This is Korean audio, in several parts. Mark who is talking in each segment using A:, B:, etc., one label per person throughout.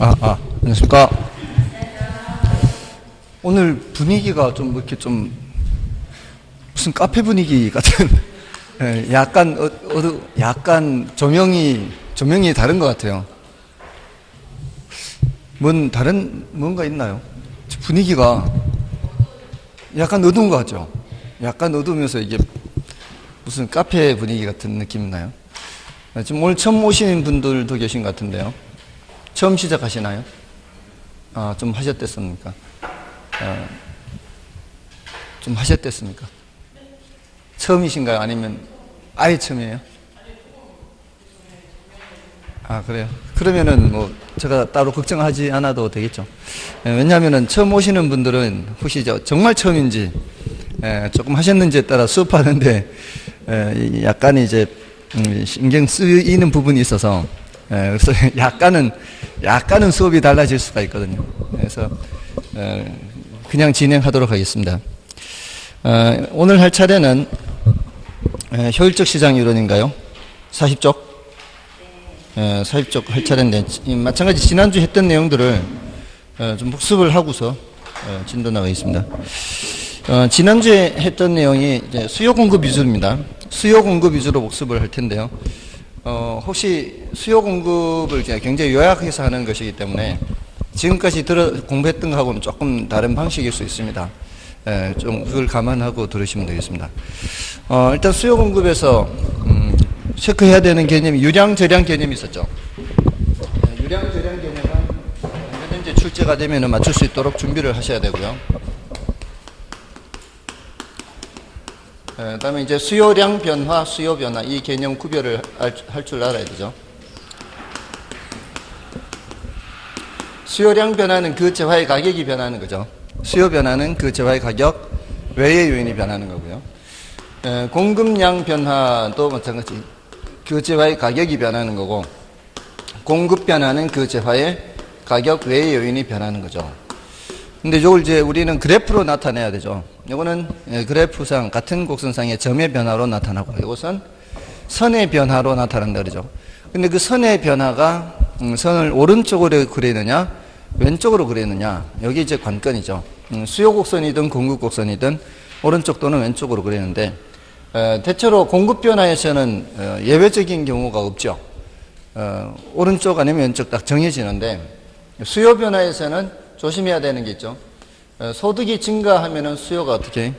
A: 안녕하십니까. 오늘 분위기가 좀 이렇게 좀 무슨 카페 분위기 같은 약간 약간 조명이 다른 것 같아요. 뭔가 있나요? 분위기가 약간 어두운 것 같죠? 약간 어두우면서 이게 무슨 카페 분위기 같은 느낌 있나요? 지금 오늘 처음 오시는 분들도 계신 것 같은데요. 처음 시작하시나요? 좀 하셨댔습니까? 좀 하셨댔습니까? 처음이신가요? 아니면 아예 처음이에요? 그래요? 그러면은 뭐 제가 따로 걱정하지 않아도 되겠죠. 왜냐하면은 처음 오시는 분들은 혹시 정말 처음인지 조금 하셨는지에 따라 수업하는데 약간 이제 신경 쓰이는 부분이 있어서 그래서 약간은 수업이 달라질 수가 있거든요. 그래서 그냥 진행하도록 하겠습니다. 오늘 할 차례는 효율적 시장 이론인가요? 40쪽? 40쪽 할 차례인데 마찬가지 지난주 했던 내용들을 좀 복습을 하고서 진도 나가겠습니다. 지난주에 했던 내용이 이제 수요 공급 위주입니다. 수요 공급 위주로 복습을 할 텐데요. 혹시 수요 공급을 굉장히 요약해서 하는 것이기 때문에 지금까지 공부했던 것하고는 조금 다른 방식일 수 있습니다. 좀 그걸 감안하고 들으시면 되겠습니다. 일단 수요 공급에서 체크해야 되는 개념이 유량 저량 개념이 있었죠. 유량 저량 개념은 언제든지 출제가 되면 맞출 수 있도록 준비를 하셔야 되고요. 그다음에 이제 수요량 변화, 수요 변화 이 개념 구별을 할 줄 알아야 되죠. 수요량 변화는 그 재화의 가격이 변하는 거죠. 수요 변화는 그 재화의 가격 외의 요인이 변하는 거고요. 공급량 변화도 마찬가지 그 재화의 가격이 변하는 거고, 공급 변화는 그 재화의 가격 외의 요인이 변하는 거죠. 근데 이걸 이제 우리는 그래프로 나타내야 되죠. 이거는 그래프상 같은 곡선상의 점의 변화로 나타나고, 이것은 선의 변화로 나타난다 그러죠. 근데 그 선의 변화가 선을 오른쪽으로 그리느냐 왼쪽으로 그리느냐, 여기 이제 관건이죠. 수요 곡선이든 공급 곡선이든 오른쪽 또는 왼쪽으로 그리는데 대체로 공급 변화에서는 예외적인 경우가 없죠. 오른쪽 아니면 왼쪽 딱 정해지는데, 수요 변화에서는 조심해야 되는 게 있죠. 소득이 증가하면은 수요가 어떻게?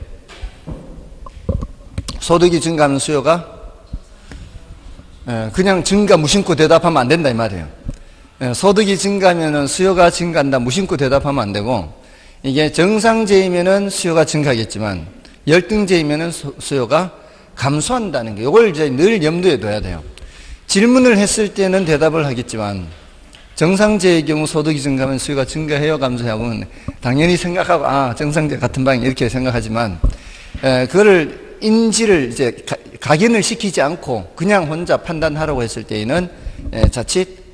A: 소득이 증가하면 수요가 그냥 증가 무심코 대답하면 안 된다 이 말이에요. 소득이 증가하면은 수요가 증가한다 무심코 대답하면 안 되고, 이게 정상제이면은 수요가 증가하겠지만 열등제이면은 수요가 감소한다는 게, 이걸 이제 늘 염두에 둬야 돼요. 질문을 했을 때는 대답을 하겠지만 정상제의 경우 소득이 증가하면 수요가 증가해요 감소하고 당연히 생각하고 정상제 같은 방향 이렇게 생각하지만 그거를 인지를 이제 각인을 시키지 않고 그냥 혼자 판단하라고 했을 때에는 자칫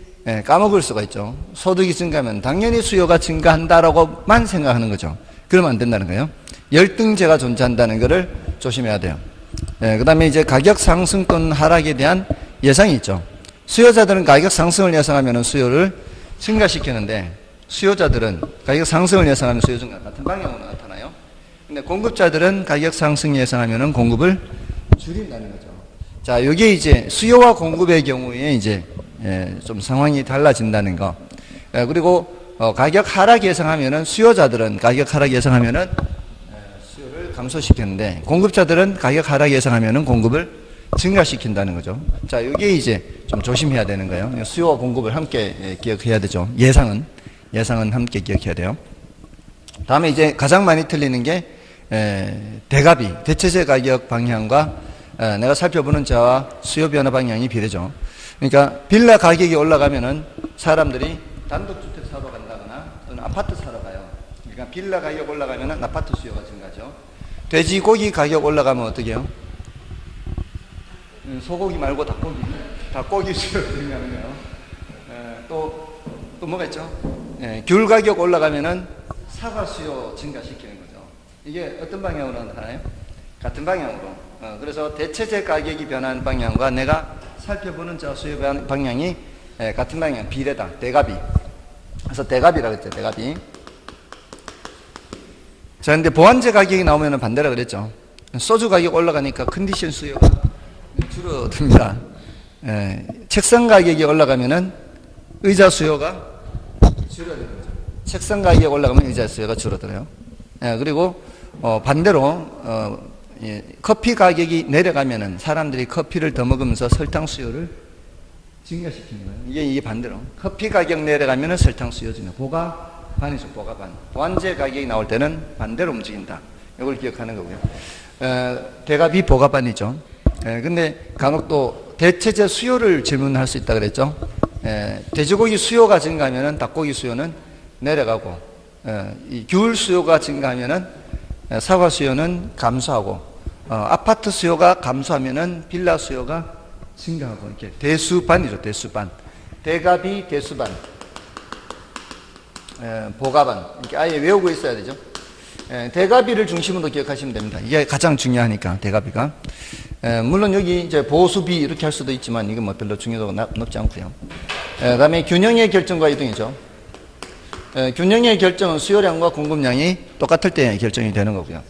A: 까먹을 수가 있죠. 소득이 증가하면 당연히 수요가 증가한다라고만 생각하는 거죠. 그러면 안 된다는 거예요. 열등제가 존재한다는 것을 조심해야 돼요. 그 다음에 이제 가격 상승 또는 하락에 대한 예상이 있죠. 수요자들은 가격 상승을 예상하면 수요를 증가시키는데, 수요자들은 가격 상승을 예상하면 수요 증가 같은 방향으로 나타나요. 근데 공급자들은 가격 상승 예상하면 공급을 줄인다는 거죠. 자, 여기에 이제 수요와 공급의 경우에 이제 좀 상황이 달라진다는 거. 그리고 가격 하락 예상하면은 수요자들은 가격 하락 예상하면은 수요를 감소시키는데, 공급자들은 가격 하락 예상하면은 공급을 증가시킨다는 거죠. 자, 여기에 이제 좀 조심해야 되는 거예요. 수요와 공급을 함께 기억해야 되죠. 예상은 함께 기억해야 돼요. 다음에 이제 가장 많이 틀리는 게 대가비, 대체재 가격 방향과 내가 살펴보는 자와 수요 변화 방향이 비례죠. 그러니까 빌라 가격이 올라가면은 사람들이 단독주택 사러 간다거나 또는 아파트 사러 가요. 그러니까 빌라 가격 올라가면은 아파트 수요가 증가죠. 돼지고기 가격 올라가면 어떻게 해요? 소고기 말고 닭고기 수요가 증가하는 거예요. 또 뭐가 있죠? 귤 가격 올라가면은 사과 수요 증가시키는 거죠. 이게 어떤 방향으로 나타나요? 같은 방향으로. 그래서 대체재 가격이 변하는 방향과 내가 살펴보는 자 수요 방향이 같은 방향, 비례다, 대갑이. 그래서 대갑이라고 했죠. 대갑이. 자, 근데 보완제 가격이 나오면 반대라 그랬죠. 소주 가격 올라가니까 컨디션 수요가 줄어듭니다. 책상 가격이 올라가면은 의자 수요가 줄어드는 거죠. 책상 가격이 올라가면 의자 수요가 줄어들어요. 그리고 반대로 커피 가격이 내려가면은 사람들이 커피를 더 먹으면서 설탕 수요를 증가시키는 거예요. 이게 반대로 커피 가격 내려가면은 설탕 수요 증가. 보가반이죠. 보가반. 보완제 가격이 나올 때는 반대로 움직인다. 이걸 기억하는 거고요. 대갑이 보가반이죠. 근데 간혹 또 대체재 수요를 질문할 수 있다 그랬죠. 돼지고기 수요가 증가하면은 닭고기 수요는 내려가고, 이 귤 수요가 증가하면은 사과 수요는 감소하고, 아파트 수요가 감소하면은 빌라 수요가 증가하고, 이렇게 대수반이죠. 대수반. 대갑이 대수반. 보가반. 이렇게 아예 외우고 있어야 되죠. 대가비를 중심으로 기억하시면 됩니다. 이게 가장 중요하니까, 대가비가. 물론 여기 이제 보수비 이렇게 할 수도 있지만, 이건 뭐 별로 중요도가 높지 않고요. 그 다음에 균형의 결정과 이동이죠. 균형의 결정은 수요량과 공급량이 똑같을 때 결정이 되는 거고요.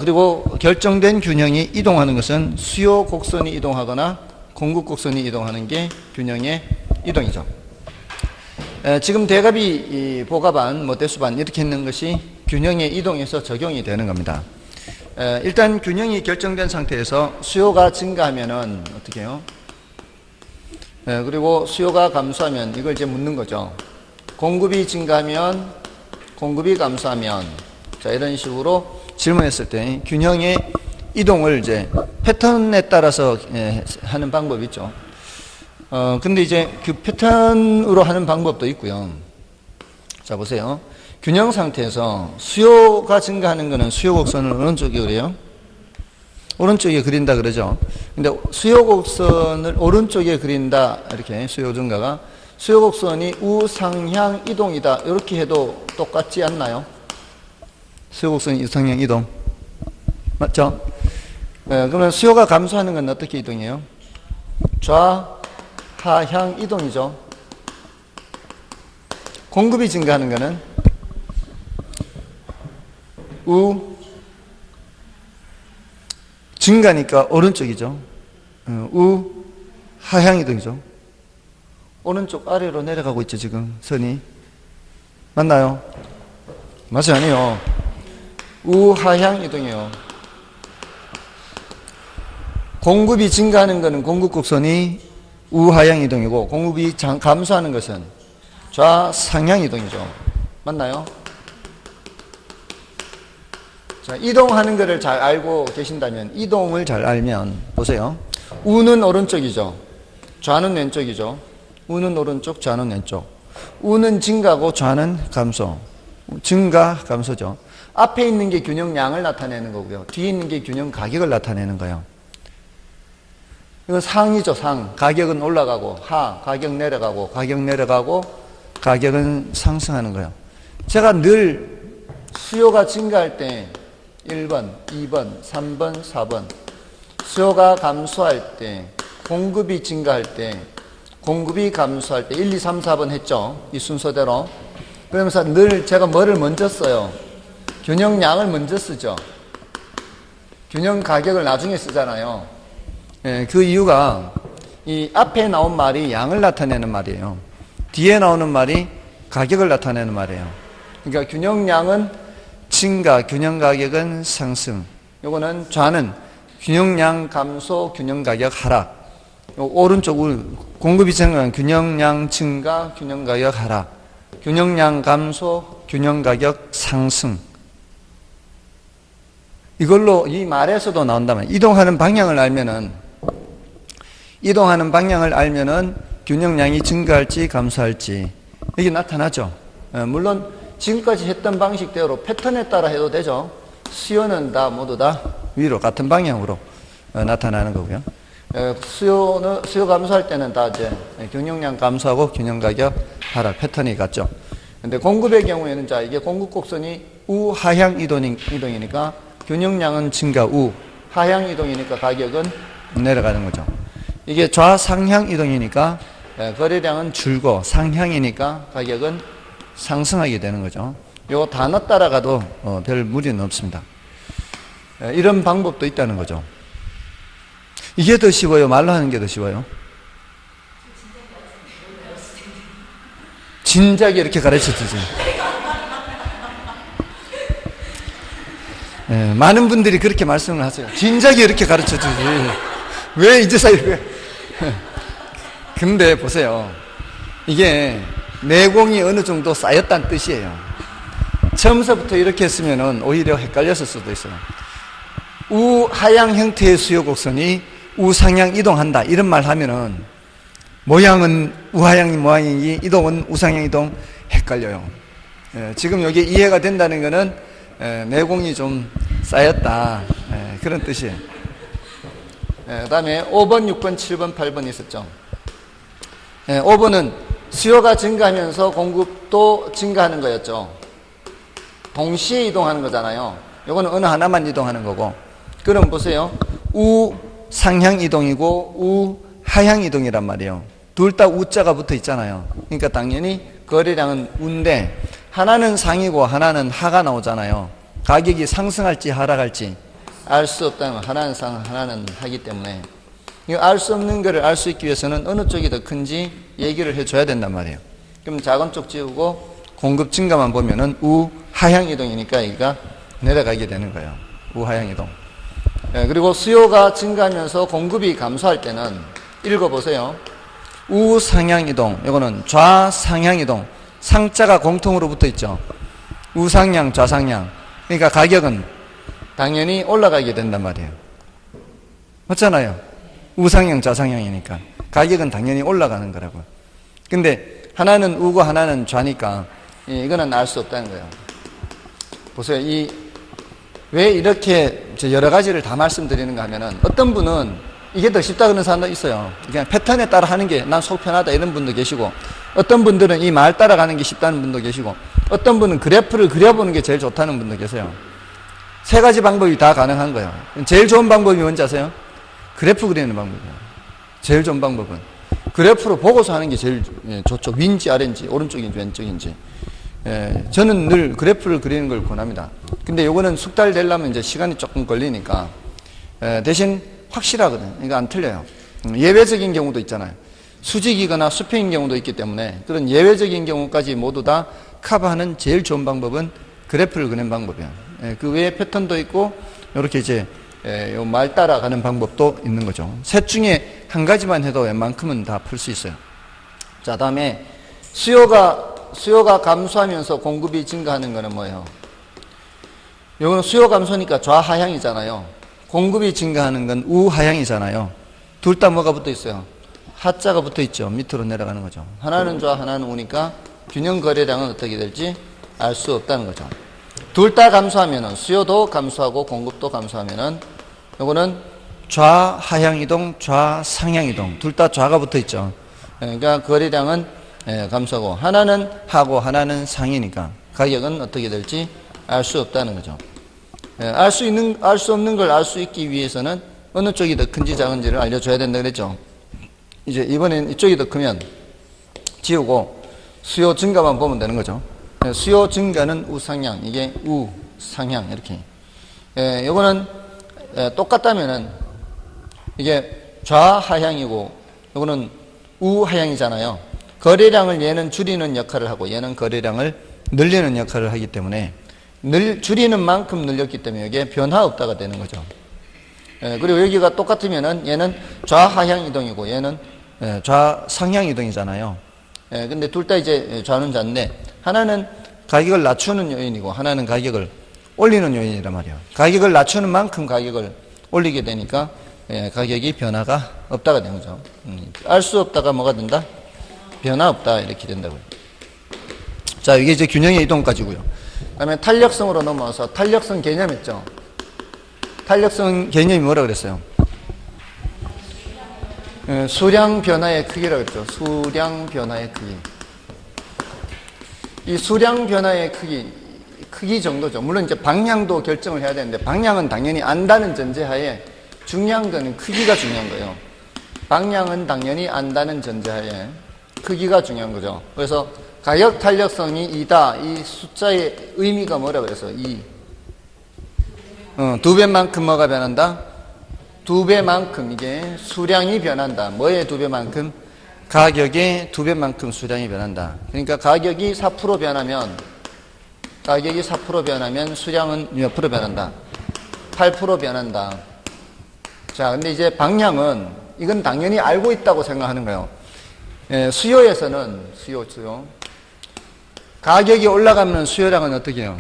A: 그리고 결정된 균형이 이동하는 것은 수요 곡선이 이동하거나 공급 곡선이 이동하는 게 균형의 이동이죠. 지금 대갑이 보가반, 대수반 이렇게 있는 것이 균형의 이동에서 적용이 되는 겁니다. 일단 균형이 결정된 상태에서 수요가 증가하면은 어떻게 해요? 그리고 수요가 감소하면 이걸 이제 묻는 거죠. 공급이 증가하면, 공급이 감소하면, 자, 이런 식으로 질문했을 때 균형의 이동을 이제 패턴에 따라서 하는 방법이 있죠. 근데 이제 그 패턴으로 하는 방법도 있고요. 자, 보세요. 균형 상태에서 수요가 증가하는 거는 수요 곡선을 어느 쪽에 그려요? 오른쪽에 그린다 그러죠. 근데 수요 곡선을 오른쪽에 그린다, 이렇게 수요 증가가 수요 곡선이 우상향 이동이다, 이렇게 해도 똑같지 않나요? 수요 곡선이 우상향 이동 맞죠? 그러면 수요가 감소하는 건 어떻게 이동해요? 좌하향 이동이죠. 공급이 증가하는 거는 증가니까 오른쪽이죠. 하향 이동이죠. 오른쪽 아래로 내려가고 있죠, 지금 선이. 맞나요? 맞아요, 아니요. 우하향 이동이에요. 공급이 증가하는 것은 공급 곡선이 우하향 이동이고, 공급이 감소하는 것은 좌상향 이동이죠. 맞나요? 자, 이동하는 것을 잘 알고 계신다면, 이동을 잘 알면, 보세요. 우는 오른쪽이죠. 좌는 왼쪽이죠. 우는 오른쪽, 좌는 왼쪽. 우는 증가고 좌는 감소. 증가, 감소죠. 앞에 있는 게 균형량을 나타내는 거고요. 뒤에 있는 게 균형 가격을 나타내는 거예요. 이건 상이죠, 상. 가격은 올라가고, 가격 내려가고, 가격 내려가고, 가격은 상승하는 거예요. 제가 늘 수요가 증가할 때 1번, 2번, 3번, 4번, 수요가 감소할 때, 공급이 증가할 때, 공급이 감소할 때 1, 2, 3, 4번 했죠. 이 순서대로. 그러면서 늘 제가 뭐를 먼저 써요? 균형량을 먼저 쓰죠. 균형 가격을 나중에 쓰잖아요. 그 이유가 이 앞에 나온 말이 양을 나타내는 말이에요. 뒤에 나오는 말이 가격을 나타내는 말이에요. 그러니까 균형량은 증가, 균형 가격은 상승. 요거는 좌는 균형량 감소, 균형 가격 하락. 오른쪽은 공급이 증가한 균형량 증가, 균형 가격 하락. 균형량 감소, 균형 가격 상승. 이걸로 이 말에서도 나온다면 이동하는 방향을 알면은 균형량이 증가할지 감소할지 이게 나타나죠. 물론 지금까지 했던 방식대로 패턴에 따라 해도 되죠. 수요는 다 모두 다 위로 같은 방향으로 나타나는 거고요. 수요 감소할 때는 다 이제 균형량 감소하고 균형 가격 하락 패턴이 같죠. 근데 공급의 경우에는 자, 이게 공급 곡선이 우하향 이동이니까 균형량은 증가 하향 이동이니까 가격은 내려가는 거죠. 이게 좌상향 이동이니까 거래량은 줄고 상향이니까 가격은 상승하게 되는 거죠. 요거 단어 따라가도 별 무리는 없습니다. 이런 방법도 있다는 거죠. 이게 더 쉬워요? 말로 하는 게 더 쉬워요? 진작에 이렇게 가르쳐 주지. 많은 분들이 그렇게 말씀을 하세요. 진작에 이렇게 가르쳐 주지. 왜 이제서 이렇게. 근데 보세요. 이게 내공이 어느 정도 쌓였다는 뜻이에요. 처음서부터 이렇게 했으면 오히려 헷갈렸을 수도 있어요. 우하향 형태의 수요 곡선이 우상향 이동한다. 이런 말 하면은 모양은 우하향 모양이기 이동은 우상향 이동 헷갈려요. 지금 여기 이해가 된다는 것은 내공이 좀 쌓였다. 그런 뜻이에요. 그 다음에 5번, 6번, 7번, 8번 있었죠. 5번은 수요가 증가하면서 공급도 증가하는 거였죠. 동시에 이동하는 거잖아요. 이거는 어느 하나만 이동하는 거고. 그럼 보세요. 우상향 이동이고 우하향 이동이란 말이에요. 둘 다 우자가 붙어 있잖아요. 그러니까 당연히 거래량은 우인데 하나는 상이고 하나는 하가 나오잖아요. 가격이 상승할지 하락할지 알 수 없다면 하나는 상, 하나는 하기 때문에 알 수 없는 거를 알 수 있기 위해서는 어느 쪽이 더 큰지 얘기를 해줘야 된단 말이에요. 그럼 작은 쪽 지우고 공급 증가만 보면은 우하향 이동이니까 여기가 내려가게 되는 거예요. 우하향 이동. 그리고 수요가 증가하면서 공급이 감소할 때는 읽어보세요. 우상향 이동. 이거는 좌상향 이동. 상자가 공통으로 붙어 있죠. 우상향, 좌상향. 그러니까 가격은 당연히 올라가게 된단 말이에요. 맞잖아요. 우상향, 좌상향이니까. 가격은 당연히 올라가는 거라고요. 근데 하나는 우고 하나는 좌니까 이거는 알 수 없다는 거예요. 보세요. 왜 이렇게 여러 가지를 다 말씀드리는가 하면은 어떤 분은 이게 더 쉽다 그러는 사람도 있어요. 그냥 패턴에 따라 하는 게 난 속 편하다 이런 분도 계시고 어떤 분들은 이 말 따라가는 게 쉽다는 분도 계시고 어떤 분은 그래프를 그려보는 게 제일 좋다는 분도 계세요. 세 가지 방법이 다 가능한 거예요. 제일 좋은 방법이 뭔지 아세요? 그래프 그리는 방법이에요. 제일 좋은 방법은 그래프로 보고서 하는 게 제일 좋죠. 위인지 아래인지 오른쪽인지 왼쪽인지. 저는 늘 그래프를 그리는 걸 권합니다. 근데 요거는 숙달 되려면 이제 시간이 조금 걸리니까 대신 확실하거든요. 그러니까 안 틀려요. 예외적인 경우도 있잖아요. 수직이거나 수평인 경우도 있기 때문에 그런 예외적인 경우까지 모두 다 커버하는 제일 좋은 방법은 그래프를 그리는 방법이에요. 그 외에 패턴도 있고 이렇게 이제 요 말 따라가는 방법도 있는 거죠. 셋 중에 한 가지만 해도 웬만큼은 다 풀 수 있어요. 자, 다음에 수요가 감소하면서 공급이 증가하는 거는 뭐예요? 이거는 수요 감소니까 좌하향이잖아요. 공급이 증가하는 건 우하향이잖아요. 둘 다 뭐가 붙어 있어요? 하자가 붙어 있죠. 밑으로 내려가는 거죠. 하나는 좌, 하나는 우니까 균형 거래량은 어떻게 될지 알 수 없다는 거죠. 둘 다 감소하면은 수요도 감소하고 공급도 감소하면은 이거는 좌하향 이동, 좌상향 이동. 둘 다 좌가 붙어 있죠. 그러니까 거래량은 감소하고 하나는 하고 하나는 상이니까 가격은 어떻게 될지 알 수 없다는 거죠. 알 수 없는 걸 알 수 있기 위해서는 어느 쪽이 더 큰지 작은지를 알려줘야 된다 그랬죠. 이제 이번엔 이쪽이 더 크면 지우고 수요 증가만 보면 되는 거죠. 수요 증가는 우상향, 이게 우상향 이렇게. 요거는 똑같다면은 이게 좌하향이고 요거는 우하향이잖아요. 거래량을 얘는 줄이는 역할을 하고 얘는 거래량을 늘리는 역할을 하기 때문에 줄이는 만큼 늘렸기 때문에 이게 변화 없다가 되는 거죠. 그리고 여기가 똑같으면은 얘는 좌하향 이동이고 얘는 좌상향 이동이잖아요. 근데 둘 다 이제 좌는 좌인데 하나는 가격을 낮추는 요인이고 하나는 가격을 올리는 요인이란 말이에요. 가격을 낮추는 만큼 가격을 올리게 되니까 가격이 변화가 없다가 되는 거죠. 알 수 없다가 뭐가 된다? 변화 없다 이렇게 된다고요. 자, 이게 이제 균형의 이동까지고요. 그 다음에 탄력성으로 넘어와서 탄력성 개념 있죠. 탄력성 개념이 뭐라 그랬어요? 수량 변화의 크기라고 했죠. 수량 변화의 크기. 이 수량 변화의 크기 정도죠. 물론 이제 방향도 결정을 해야 되는데 방향은 당연히 안다는 전제하에 중요한 거는 크기가 중요한 거예요. 방향은 당연히 안다는 전제하에 크기가 중요한 거죠. 그래서 가격 탄력성이 2다. 이 숫자의 의미가 뭐라 그래서 2. 2배만큼 뭐가 변한다? 2배만큼 이게 수량이 변한다. 뭐의 2배만큼? 가격의 2배만큼 수량이 변한다. 그러니까 가격이 4% 변하면 수량은 몇 프로 변한다? 8% 변한다. 자, 근데 이제 방향은 이건 당연히 알고 있다고 생각하는 거예요. 수요에서는 수요. 가격이 올라가면 수요량은 어떻게 해요?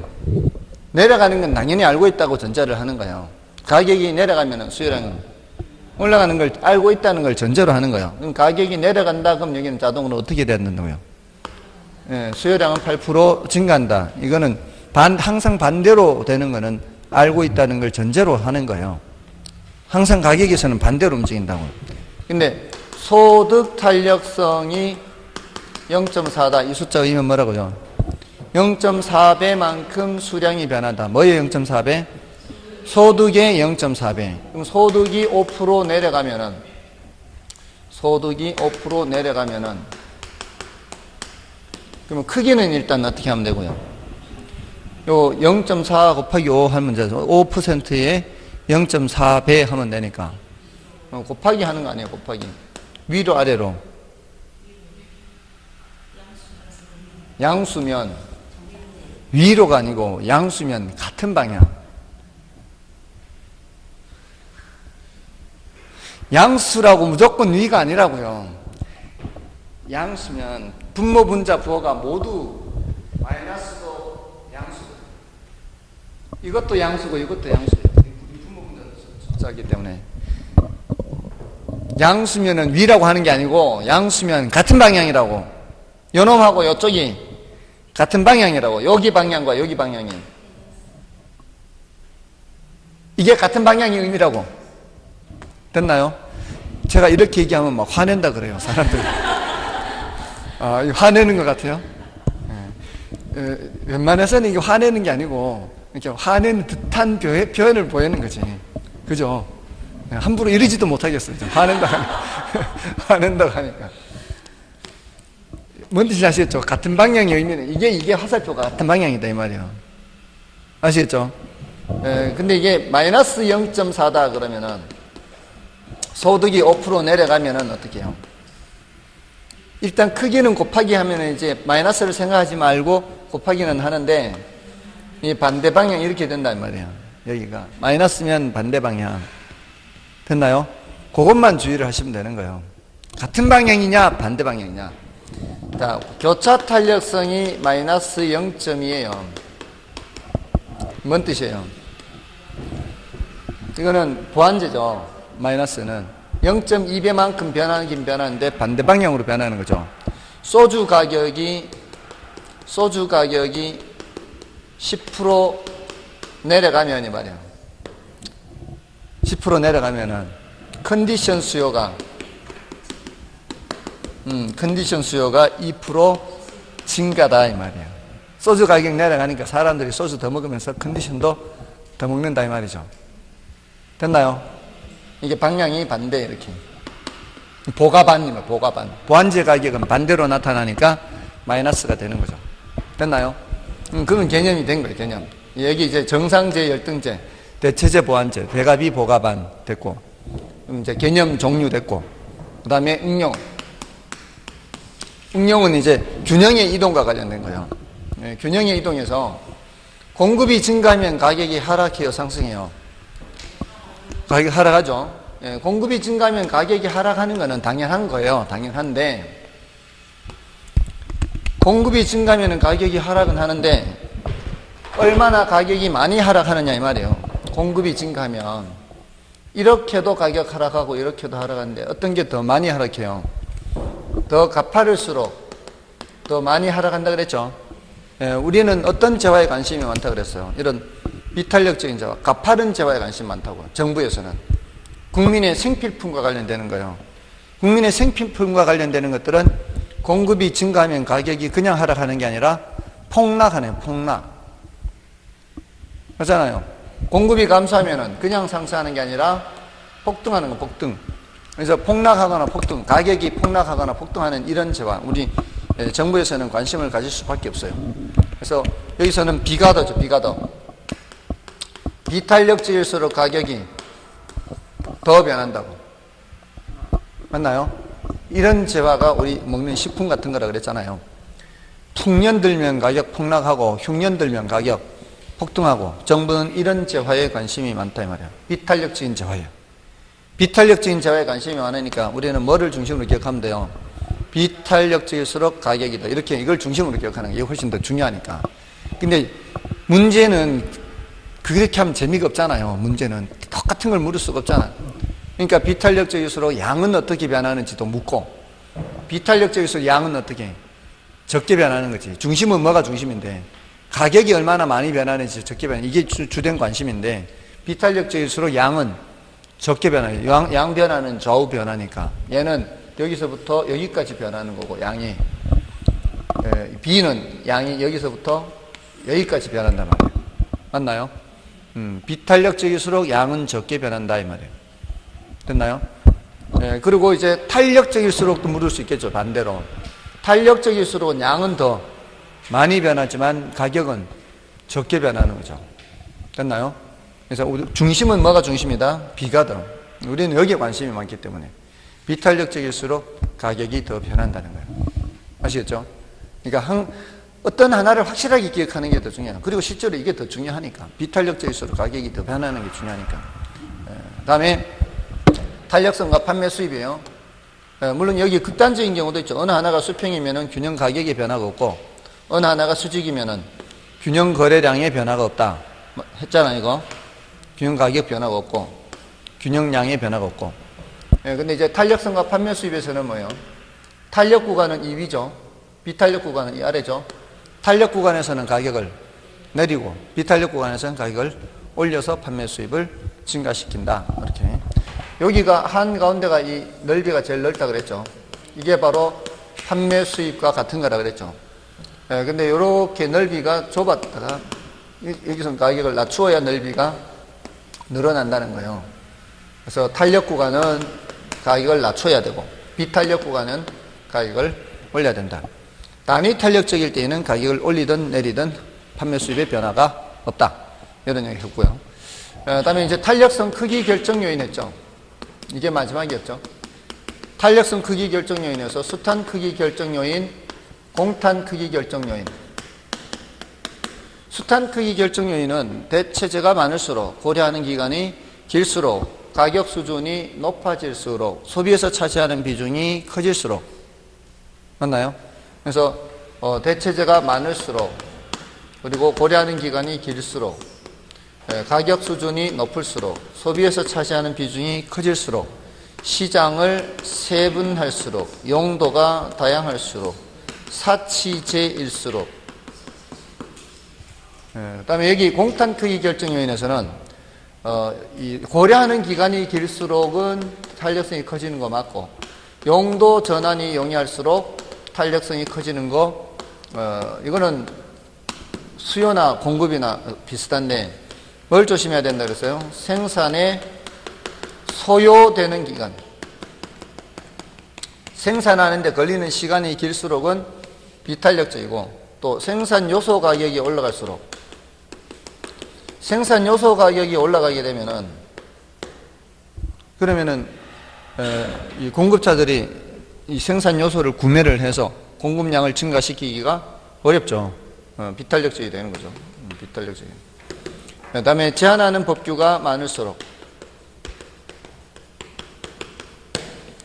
A: 내려가는 건 당연히 알고 있다고 전제를 하는 거예요. 가격이 내려가면 수요량은 올라가는 걸 알고 있다는 걸 전제로 하는 거예요. 그럼 가격이 내려간다 그럼 여기는 자동으로 어떻게 된다고요? 수요량은 8% 증가한다. 이거는 항상 반대로 되는 거는 알고 있다는 걸 전제로 하는 거예요. 항상 가격에서는 반대로 움직인다고. 근데 소득 탄력성이 0.4다. 이 숫자 의미는 뭐라고요? 0.4배만큼 수량이 변하다. 뭐의 0.4배? 소득의 0.4배. 그럼 소득이 5% 내려가면은 그러면 크기는 일단 어떻게 하면 되고요? 요 0.4 곱하기 5 하면 되죠. 5%에 0.4배 하면 되니까. 곱하기 하는 거 아니에요, 곱하기. 위로 아래로. 양수면, 위로가 아니고 양수면 같은 방향. 양수라고 무조건 위가 아니라고요. 양수면 분모, 분자, 부호가 모두 마이너스도 양수고 이것도 양수고 이것도 양수예요. 분모, 분자 숫자이기 때문에 양수면은 위라고 하는 게 아니고 양수면 같은 방향이라고. 요놈하고 요쪽이 같은 방향이라고. 여기 방향과 여기 방향이 이게 같은 방향의 의미라고. 됐나요? 제가 이렇게 얘기하면 막 화낸다 그래요, 사람들이. 화내는 것 같아요. 웬만해서는 이게 화내는 게 아니고 이렇게 화내는 듯한 표현을 보이는 거지. 그죠? 함부로 이러지도 못하겠어요. 화낸다고 하니까. 뭔 뜻인지 아시겠죠? 같은 방향의 의미는 이게 화살표가 같은 방향이다 이 말이에요. 아시겠죠? 근데 이게 마이너스 0.4다 그러면은 소득이 5% 내려가면은 어떻게 해요? 일단 크기는 곱하기 하면은 이제 마이너스를 생각하지 말고 곱하기는 하는데 이 반대 방향 이렇게 된단 말이에요. 여기가 마이너스면 반대 방향. 됐나요? 그것만 주의를 하시면 되는 거예요. 같은 방향이냐 반대 방향이냐. 자, 교차 탄력성이 마이너스 0.2예요. 뭔 뜻이에요? 이거는 보완제죠. 마이너스는 0.2배만큼 변하긴 변하는데 반대 방향으로 변하는 거죠. 소주 가격이 10% 내려가면 이 말이야. 10% 내려가면은 컨디션 수요가 2% 증가다 이 말이에요. 소주 가격 내려가니까 사람들이 소주 더 먹으면서 컨디션도 더 먹는다 이 말이죠. 됐나요? 이게 방향이 반대 이렇게. 보가반이면 보가반. 보완제 가격은 반대로 나타나니까 마이너스가 되는 거죠. 됐나요? 그건 개념이 된 거예요, 개념. 여기 이제 정상제, 열등제, 대체제, 보완제, 대가비, 보가반 됐고, 이제 개념 종류 됐고, 그 다음에 응용. 응용은 이제 균형의 이동과 관련된 거예요. 균형의 이동에서 공급이 증가하면 가격이 하락해요, 상승해요? 가격이 하락하죠. 공급이 증가하면 가격이 하락하는 것은 당연한 거예요. 당연한데 공급이 증가하면 가격이 하락은 하는데 얼마나 가격이 많이 하락하느냐 이 말이에요. 공급이 증가하면 이렇게도 가격 하락하고 이렇게도 하락하는데 어떤 게 더 많이 하락해요? 더 가파를수록 더 많이 하락한다 그랬죠. 우리는 어떤 재화에 관심이 많다 그랬어요. 이런 비탄력적인 재화, 가파른 재화에 관심이 많다고. 정부에서는 국민의 생필품과 관련되는 거예요. 국민의 생필품과 관련되는 것들은 공급이 증가하면 가격이 그냥 하락하는 게 아니라 폭락하네요. 폭락. 그렇잖아요. 공급이 감소하면 그냥 상승하는 게 아니라 폭등하는 거, 폭등. 그래서 폭락하거나 폭등, 가격이 폭락하거나 폭등하는 이런 재화, 우리 정부에서는 관심을 가질 수밖에 없어요. 그래서 여기서는 비가더죠, 비가더. 비탄력적일수록 가격이 더 변한다고. 맞나요? 이런 재화가 우리 먹는 식품 같은 거라 그랬잖아요. 풍년 들면 가격 폭락하고 흉년 들면 가격 폭등하고, 정부는 이런 재화에 관심이 많다 이 말이에요. 비탄력적인 재화예요. 비탄력적인 재화에 관심이 많으니까 우리는 뭐를 중심으로 기억하면 돼요? 비탄력적일수록 가격이다. 이렇게 이걸 중심으로 기억하는 게 훨씬 더 중요하니까. 근데 문제는 그렇게 하면 재미가 없잖아요. 문제는 똑같은 걸 물을 수가 없잖아. 그러니까 비탄력적일수록 양은 어떻게 변하는지도 묻고, 비탄력적일수록 양은 어떻게 적게 변하는 거지. 중심은 뭐가 중심인데, 가격이 얼마나 많이 변하는지 적게 변하는, 이게 주된 관심인데, 비탄력적일수록 양은 적게 변해요. 양 변화는 좌우 변하니까 얘는 여기서부터 여기까지 변하는 거고, 양이 B는 양이 여기서부터 여기까지 변한단 말이에요. 맞나요? 비탄력적일수록 양은 적게 변한다 이 말이에요. 됐나요? 그리고 이제 탄력적일수록도 물을 수 있겠죠. 반대로 탄력적일수록 양은 더 많이 변하지만 가격은 적게 변하는 거죠. 됐나요? 그래서 중심은 뭐가 중심이다? 비가더. 우리는 여기에 관심이 많기 때문에 비탄력적일수록 가격이 더 변한다는 거예요. 아시겠죠? 그러니까 어떤 하나를 확실하게 기억하는 게 더 중요해요. 그리고 실제로 이게 더 중요하니까. 비탄력적일수록 가격이 더 변하는 게 중요하니까. 다음에 탄력성과 판매 수입이에요. 물론 여기 극단적인 경우도 있죠. 어느 하나가 수평이면은 균형 가격의 변화가 없고, 어느 하나가 수직이면은 균형 거래량의 변화가 없다. 했잖아요, 이거. 균형 가격 변화가 없고, 균형량의 변화가 없고. 근데 이제 탄력성과 판매 수입에서는 뭐예요? 탄력 구간은 이 위죠. 비탄력 구간은 이 아래죠. 탄력 구간에서는 가격을 내리고, 비탄력 구간에서는 가격을 올려서 판매 수입을 증가시킨다. 이렇게. 여기가 한가운데가 이 넓이가 제일 넓다 그랬죠. 이게 바로 판매 수입과 같은 거라 그랬죠. 근데 이렇게 넓이가 좁았다가 여기서 가격을 낮추어야 넓이가 늘어난다는 거예요. 그래서 탄력 구간은 가격을 낮춰야 되고, 비탄력 구간은 가격을 올려야 된다. 단위 탄력적일 때에는 가격을 올리든 내리든 판매 수입의 변화가 없다. 이런 얘기 했고요. 다음에 이제 탄력성 크기 결정 요인 했죠. 이게 마지막이었죠. 탄력성 크기 결정 요인에서 수탄 크기 결정 요인, 공탄 크기 결정 요인. 수탄 크기 결정 요인은 대체재가 많을수록, 고려하는 기간이 길수록, 가격 수준이 높아질수록, 소비에서 차지하는 비중이 커질수록. 맞나요? 그래서 대체재가 많을수록, 그리고 고려하는 기간이 길수록, 가격 수준이 높을수록, 소비에서 차지하는 비중이 커질수록, 시장을 세분할수록, 용도가 다양할수록, 사치제일수록. 그다음에 여기 공탄 크기 결정 요인에서는 이 고려하는 기간이 길수록은 탄력성이 커지는 거 맞고, 용도 전환이 용이할수록 탄력성이 커지는 거, 이거는 수요나 공급이나 비슷한데 뭘 조심해야 된다 그랬어요? 생산에 소요되는 기간. 생산하는데 걸리는 시간이 길수록은 비탄력적이고, 또 생산 요소 가격이 올라갈수록, 생산 요소 가격이 올라가게 되면은, 그러면은 이 공급자들이 이 생산 요소를 구매를 해서 공급량을 증가시키기가 어렵죠. 비탄력적이 되는 거죠. 비탄력적이. 그 다음에 제한하는 법규가 많을수록,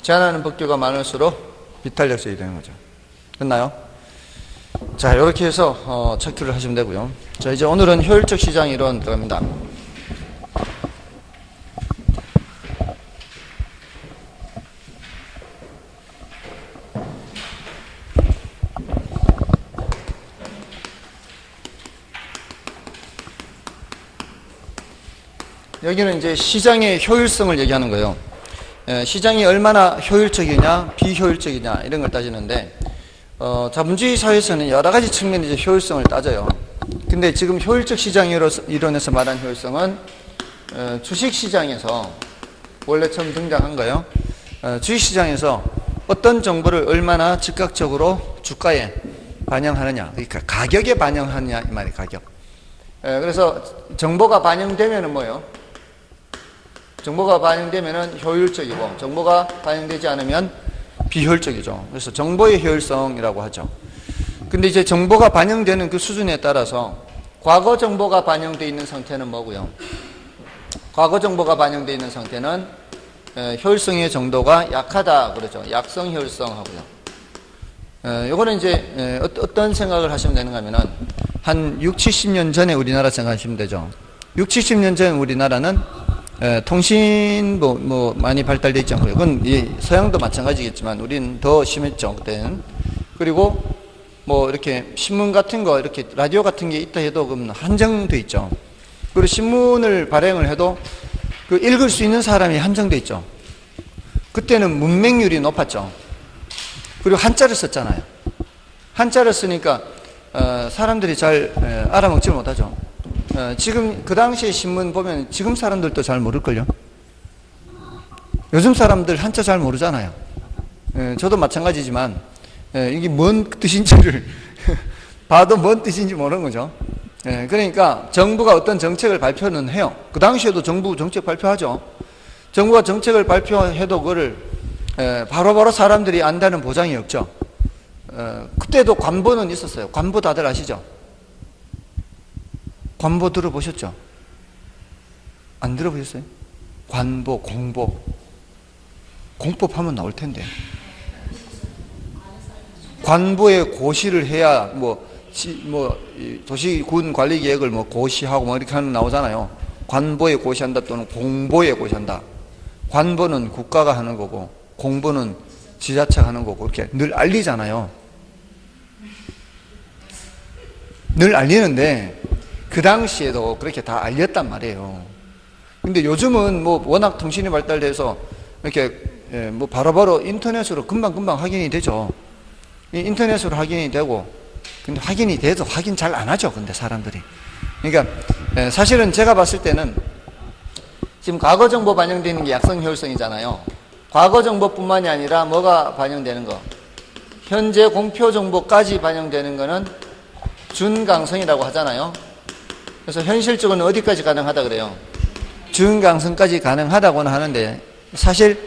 A: 제한하는 법규가 많을수록 비탄력적이 되는 거죠. 됐나요? 자, 이렇게 해서 체크를 하시면 되고요. 자, 이제 오늘은 효율적 시장 이론 들어갑니다. 여기는 이제 시장의 효율성을 얘기하는 거예요. 시장이 얼마나 효율적이냐, 비효율적이냐 이런 걸 따지는데, 자본주의 사회에서는 여러 가지 측면에서 효율성을 따져요. 근데 지금 효율적 시장 이론에서 말한 효율성은 주식시장에서 원래 처음 등장한 거예요. 주식시장에서 어떤 정보를 얼마나 즉각적으로 주가에 반영하느냐, 그러니까 가격에 반영하느냐 이 말이 가격. 그래서 정보가 반영되면은 뭐예요? 정보가 반영되면은 효율적이고 정보가 반영되지 않으면 비효율적이죠. 그래서 정보의 효율성이라고 하죠. 근데 이제 정보가 반영되는 그 수준에 따라서 과거 정보가 반영되어 있는 상태는 뭐고요? 과거 정보가 반영되어 있는 상태는 효율성의 정도가 약하다 그러죠. 약성 효율성 하고요. 요거는 이제 어떤 생각을 하시면 되는가 하면은 한 6, 70년 전에 우리나라 생각하시면 되죠. 6, 70년 전 우리나라는 통신 뭐 많이 발달되어 있지 않고요. 그건 서양도 마찬가지겠지만 우리는 더 심했죠, 그때는. 그리고 뭐 이렇게 신문 같은 거, 이렇게 라디오 같은 게 있다 해도 그럼 한정돼 있죠. 그리고 신문을 발행을 해도 그 읽을 수 있는 사람이 한정돼 있죠. 그때는 문맹률이 높았죠. 그리고 한자를 썼잖아요. 한자를 쓰니까 사람들이 잘 알아먹지 못하죠. 지금 그 당시에 신문 보면 지금 사람들도 잘 모를걸요. 요즘 사람들 한자 잘 모르잖아요. 저도 마찬가지지만 이게 뭔 뜻인지를 봐도 뭔 뜻인지 모르는 거죠. 그러니까 정부가 어떤 정책을 발표는 해요. 그 당시에도 정부 정책 발표하죠. 정부가 정책을 발표해도 그거를 바로바로 사람들이 안다는 보장이 없죠. 그때도 관보는 있었어요. 관보 다들 아시죠? 관보 들어보셨죠? 안 들어보셨어요? 관보, 공보. 공법하면 나올 텐데. 관보에 고시를 해야 도시군 관리 계획을 고시하고 이렇게 하는 나오잖아요. 관보에 고시한다 또는 공보에 고시한다. 관보는 국가가 하는 거고 공보는 지자체가 하는 거고 이렇게 늘 알리잖아요. 늘 알리는데 그 당시에도 그렇게 다 알렸단 말이에요. 근데 요즘은 워낙 통신이 발달돼서 이렇게 바로바로 인터넷으로 금방금방 확인이 되죠. 인터넷으로 확인이 되고, 근데 확인이 돼도 확인 잘 안 하죠. 근데 사람들이. 그러니까 사실은 제가 봤을 때는 지금 과거 정보 반영되는 게 약성 효율성이잖아요. 과거 정보뿐만이 아니라 뭐가 반영되는 거? 현재 공표 정보까지 반영되는 거는 준강성이라고 하잖아요. 그래서 현실적으로는 어디까지 가능하다 그래요? 준강성까지 가능하다고는 하는데 사실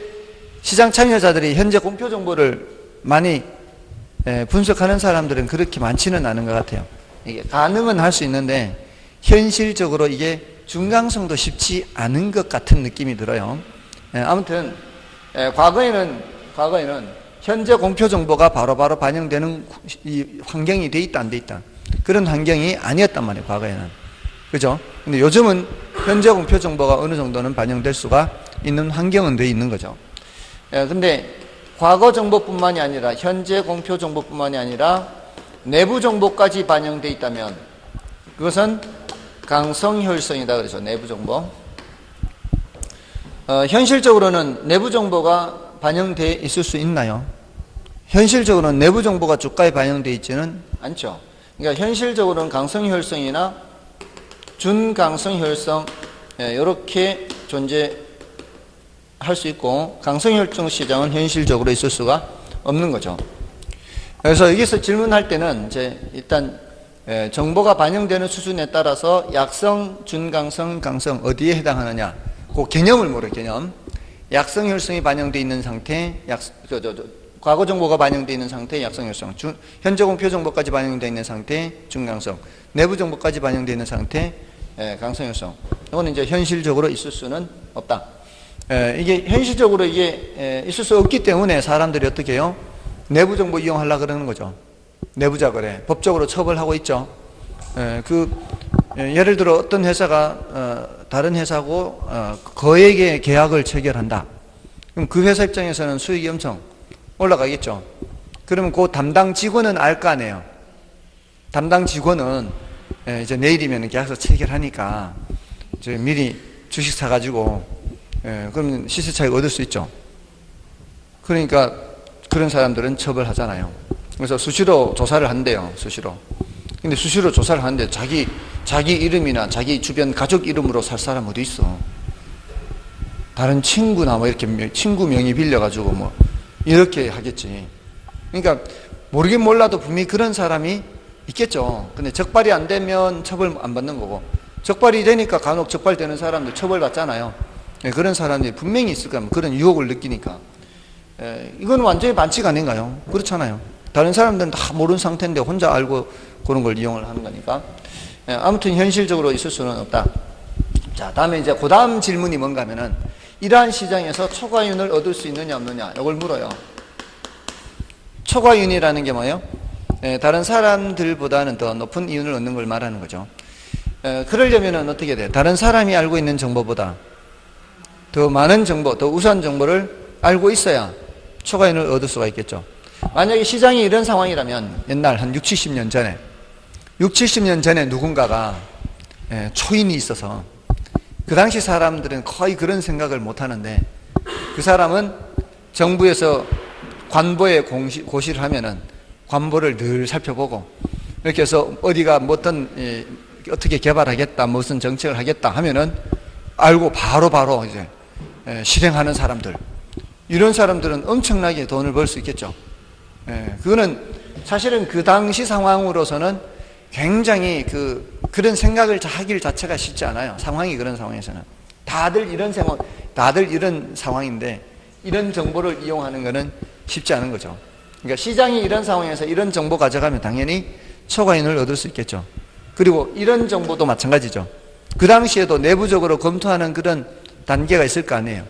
A: 시장 참여자들이 현재 공표 정보를 많이 분석하는 사람들은 그렇게 많지는 않은 것 같아요. 이게 가능은 할 수 있는데 현실적으로 이게 준강성도 쉽지 않은 것 같은 느낌이 들어요. 아무튼 과거에는 현재 공표 정보가 바로바로 반영되는 이 환경이 돼 있다 안 돼 있다 그런 환경이 아니었단 말이에요. 과거에는. 그죠? 근데 요즘은 현재 공표 정보가 어느 정도는 반영될 수가 있는 환경은 돼 있는 거죠. 근데 과거 정보뿐만이 아니라 현재 공표 정보뿐만이 아니라 내부 정보까지 반영돼 있다면 그것은 강성 효율성이다 그래서 내부 정보. 현실적으로는 내부 정보가 반영돼 있을 수 있나요? 현실적으로는 내부 정보가 주가에 반영돼 있지는 않죠. 그러니까 현실적으로는 강성 효율성이나 준강성 효율성 이렇게 존재할 수 있고 강성 효율성 시장은 현실적으로 있을 수가 없는 거죠. 그래서 여기서 질문할 때는 이제 일단 정보가 반영되는 수준에 따라서 약성, 준강성, 강성 어디에 해당하느냐 그 개념을 모르요. 개념. 약성 효율성이 반영되어 있는 상태, 과거 정보가 반영되어 있는 상태, 약성 효율성. 현재 공표 정보까지 반영되어 있는 상태, 준강성. 내부 정보까지 반영되어 있는 상태, 강성 효율성. 이거는 이제 현실적으로 있을 수는 없다. 이게 현실적으로 이게 있을 수 없기 때문에 사람들이 어떻게 해요? 내부 정보 이용하려고 그러는 거죠. 내부자 거래. 법적으로 처벌하고 있죠. 예를 들어 어떤 회사가 다른 회사하고 거액의 계약을 체결한다. 그럼 그 회사 입장에서는 수익이 엄청 올라가겠죠. 그러면 그 담당 직원은 알 거 아니에요. 담당 직원은 이제 내일이면 계약서 체결하니까 이제 미리 주식 사가지고 그러면 시세 차익 얻을 수 있죠. 그러니까 그런 사람들은 처벌하잖아요. 그래서 수시로 조사를 한대요. 수시로. 근데 수시로 조사를 하는데 자기 이름이나 자기 주변 가족 이름으로 살 사람 어디 있어? 다른 친구나 이렇게 친구 명의 빌려가지고 이렇게 하겠지. 그러니까 모르긴 몰라도 분명히 그런 사람이 있겠죠. 근데 적발이 안 되면 처벌 안 받는 거고, 적발이 되니까 간혹 적발되는 사람들 처벌받잖아요. 그런 사람들이 분명히 있을 거야. 그런 유혹을 느끼니까. 이건 완전히 반칙 아닌가요? 그렇잖아요. 다른 사람들은 다 모르는 상태인데 혼자 알고 그런 걸 이용을 하는 거니까. 아무튼 현실적으로 있을 수는 없다. 자, 다음에 이제 그 다음 질문이 뭔가 하면은, 이러한 시장에서 초과이윤을 얻을 수 있느냐 없느냐 이걸 물어요. 초과이윤이라는 게 뭐예요? 다른 사람들보다는 더 높은 이윤을 얻는 걸 말하는 거죠. 그러려면은 어떻게 돼요? 다른 사람이 알고 있는 정보보다 더 많은 정보, 더 우수한 정보를 알고 있어야 초과이윤을 얻을 수가 있겠죠. 만약에 시장이 이런 상황이라면, 옛날 한 60, 70년 전에 70년 전에 누군가가 초인이 있어서, 그 당시 사람들은 거의 그런 생각을 못 하는데, 그 사람은 정부에서 관보에 고시를 하면은 관보를 늘 살펴보고, 이렇게 해서 어디가 어떻게 개발하겠다, 무슨 정책을 하겠다 하면은 알고 바로 이제 실행하는 사람들, 이런 사람들은 엄청나게 돈을 벌 수 있겠죠. 그거는 사실은 그 당시 상황으로서는 굉장히 그런 생각을 하길 자체가 쉽지 않아요. 상황이 그런 상황에서는. 다들 이런 상황인데, 이런 정보를 이용하는 것은 쉽지 않은 거죠. 그러니까 시장이 이런 상황에서 이런 정보 가져가면 당연히 초과이윤을 얻을 수 있겠죠. 그리고 이런 정보도 마찬가지죠. 그 당시에도 내부적으로 검토하는 그런 단계가 있을 거 아니에요.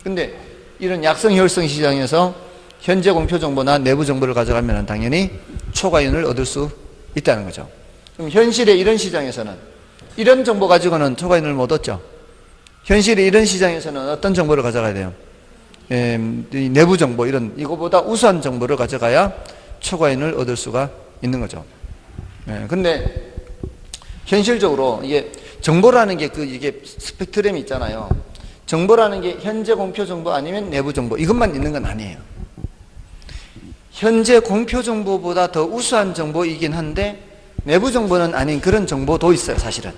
A: 근데 이런 약성혈성 시장에서 현재 공표 정보나 내부 정보를 가져가면 당연히 초과이윤을 얻을 수 있다는 거죠. 그럼 현실의 이런 시장에서는 이런 정보 가지고는 초과이윤을 못 얻죠. 현실의 이런 시장에서는 어떤 정보를 가져가야 돼요? 내부 정보, 이거보다 우수한 정보를 가져가야 초과이윤을 얻을 수가 있는 거죠. 근데 현실적으로 이게 정보라는 게 이게 스펙트럼이 있잖아요. 정보라는 게 현재 공표 정보 아니면 내부 정보, 이것만 있는 건 아니에요. 현재 공표 정보보다 더 우수한 정보이긴 한데 내부 정보는 아닌 그런 정보도 있어요, 사실은.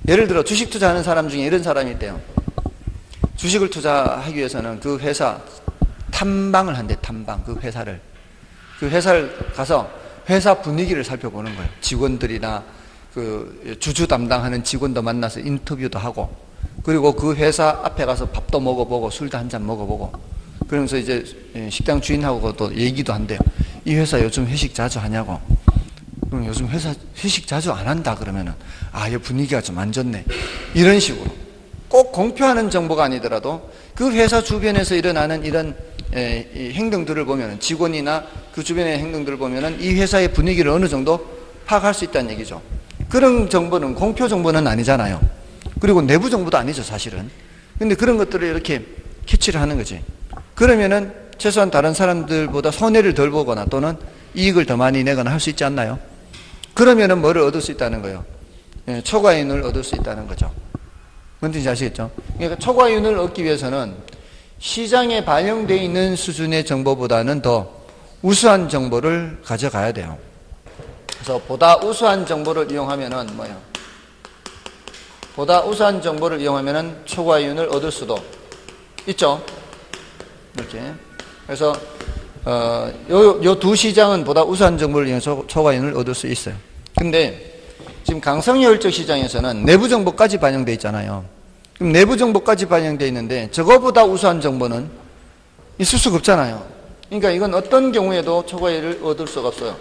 A: 예를 들어 주식 투자하는 사람 중에 이런 사람이 있대요. 주식을 투자하기 위해서는 그 회사 탐방을 한대. 탐방. 그 회사를 가서 회사 분위기를 살펴보는 거예요. 직원들이나 그 주주 담당하는 직원도 만나서 인터뷰도 하고, 그리고 그 회사 앞에 가서 밥도 먹어보고 술도 한잔 먹어보고, 그러면서 이제 식당 주인하고 또 얘기도 한대요. 이 회사 요즘 회식 자주 하냐고. 그럼 요즘 회식 자주 안 한다 그러면은, 이 분위기가 좀 안 좋네, 이런 식으로. 꼭 공표하는 정보가 아니더라도 그 회사 주변에서 일어나는 이런 행동들을 보면은, 직원이나 그 주변의 행동들을 보면은 이 회사의 분위기를 어느 정도 파악할 수 있다는 얘기죠. 그런 정보는 공표 정보는 아니잖아요. 그리고 내부 정보도 아니죠, 사실은. 근데 그런 것들을 이렇게 캐치를 하는 거지. 그러면은 최소한 다른 사람들보다 손해를 덜 보거나 또는 이익을 더 많이 내거나 할 수 있지 않나요? 그러면은 뭐를 얻을 수 있다는 거예요? 초과이윤을 얻을 수 있다는 거죠. 뭔지 아시겠죠? 그러니까 초과이윤을 얻기 위해서는 시장에 반영되어 있는 수준의 정보보다는 더 우수한 정보를 가져가야 돼요. 그래서 보다 우수한 정보를 이용하면은 뭐예요? 보다 우수한 정보를 이용하면은 초과이윤을 얻을 수도 있죠. 이렇게. 그래서 요 두 시장은 보다 우수한 정보를 이용해서 초과이윤을 얻을 수 있어요. 근데 지금 강성혈적 시장에서는 내부 정보까지 반영되어 있잖아요. 그럼 내부 정보까지 반영되어 있는데 저거보다 우수한 정보는 있을 수가 없잖아요. 그러니까 이건 어떤 경우에도 초과이윤을 얻을 수가 없어요.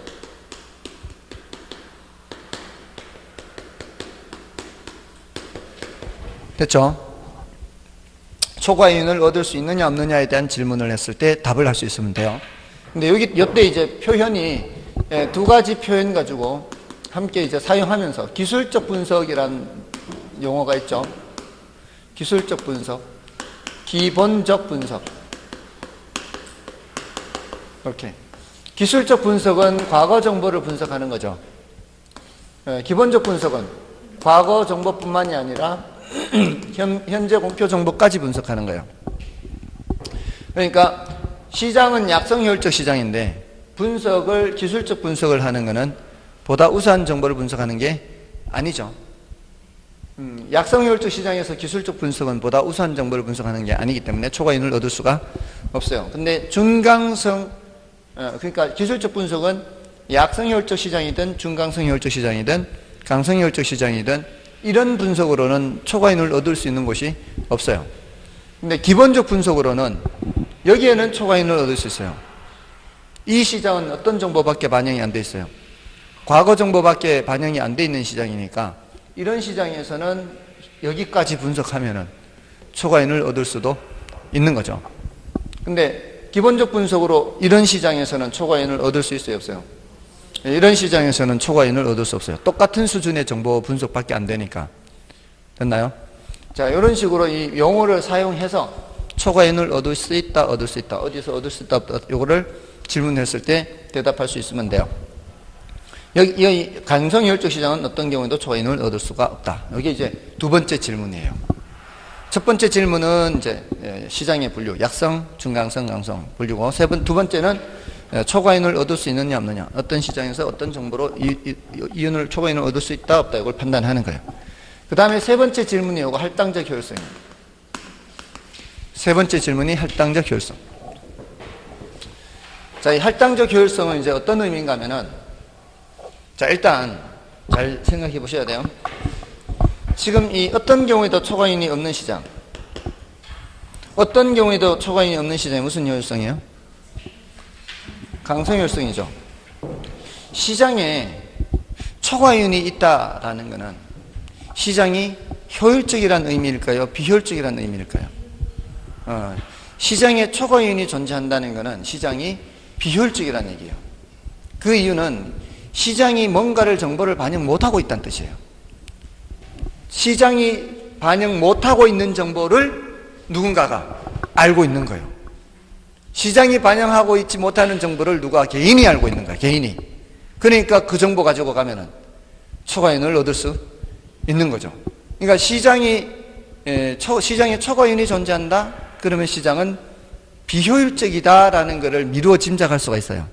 A: 됐죠? 초과이윤을 얻을 수 있느냐 없느냐에 대한 질문을 했을 때 답을 할 수 있으면 돼요. 근데 이때 이제 표현이 두 가지 표현 가지고 함께 이제 사용하면서 기술적 분석이라는 용어가 있죠. 기술적 분석, 기본적 분석. 이렇게. 기술적 분석은 과거 정보를 분석하는 거죠. 기본적 분석은 과거 정보뿐만이 아니라 현재 공표 정보까지 분석하는 거예요. 그러니까 시장은 약성효율적 시장인데 기술적 분석을 하는 것은 보다 우수한 정보를 분석하는 게 아니죠. 약성효율적 시장에서 기술적 분석은 보다 우수한 정보를 분석하는 게 아니기 때문에 초과이윤을 얻을 수가 없어요. 근데 중강성, 그러니까 기술적 분석은 약성효율적 시장이든 중강성효율적 시장이든 강성효율적 시장이든 이런 분석으로는 초과이윤을 얻을 수 있는 곳이 없어요. 근데 기본적 분석으로는 여기에는 초과이윤을 얻을 수 있어요. 이 시장은 어떤 정보밖에 반영이 안 돼 있어요. 과거 정보밖에 반영이 안 돼 있는 시장이니까 이런 시장에서는 여기까지 분석하면은 초과이윤을 얻을 수도 있는 거죠. 근데 기본적 분석으로 이런 시장에서는 초과이윤을 얻을 수 있어요, 없어요? 이런 시장에서는 초과이윤을 얻을 수 없어요. 똑같은 수준의 정보 분석밖에 안 되니까. 됐나요? 자, 이런 식으로 이 용어를 사용해서 초과이윤을 얻을 수 있다, 얻을 수 있다, 어디서 얻을 수 있다, 요거를 질문했을 때 대답할 수 있으면 돼요. 여기 강성효율적 시장은 어떤 경우에도 초과이윤을 얻을 수가 없다. 여기 이제 두 번째 질문이에요. 첫 번째 질문은 이제 시장의 분류, 약성, 중강성, 강성 분류고, 두 번째는 초과이윤을 얻을 수 있느냐 없느냐, 어떤 시장에서 어떤 정보로 초과이윤을 얻을 수 있다 없다 이걸 판단하는 거예요. 그 다음에 세 번째 질문이 이거 할당적 효율성입니다. 세 번째 질문이 할당적 효율성. 자, 이 할당적 효율성은 이제 어떤 의미인가 하면은, 자, 일단 잘 생각해 보셔야 돼요. 지금 이 어떤 경우에도 초과이윤이 없는 시장, 어떤 경우에도 초과이윤이 없는 시장이 무슨 효율성이에요? 강성효율성이죠. 시장에 초과이윤이 있다라는 것은 시장이 효율적이라는 의미일까요? 비효율적이라는 의미일까요? 시장에 초과이윤이 존재한다는 것은 시장이 비효율적이라는 얘기예요. 그 이유는 시장이 뭔가를 정보를 반영 못하고 있다는 뜻이에요. 시장이 반영 못하고 있는 정보를 누군가가 알고 있는 거예요. 시장이 반영하고 있지 못하는 정보를 누가 개인이 알고 있는 거예요. 개인이. 그러니까 그 정보 가지고 가면은 초과이윤을 얻을 수 있는 거죠. 그러니까 시장에 초과이윤이 존재한다? 그러면 시장은 비효율적이다라는 것을 미루어 짐작할 수가 있어요.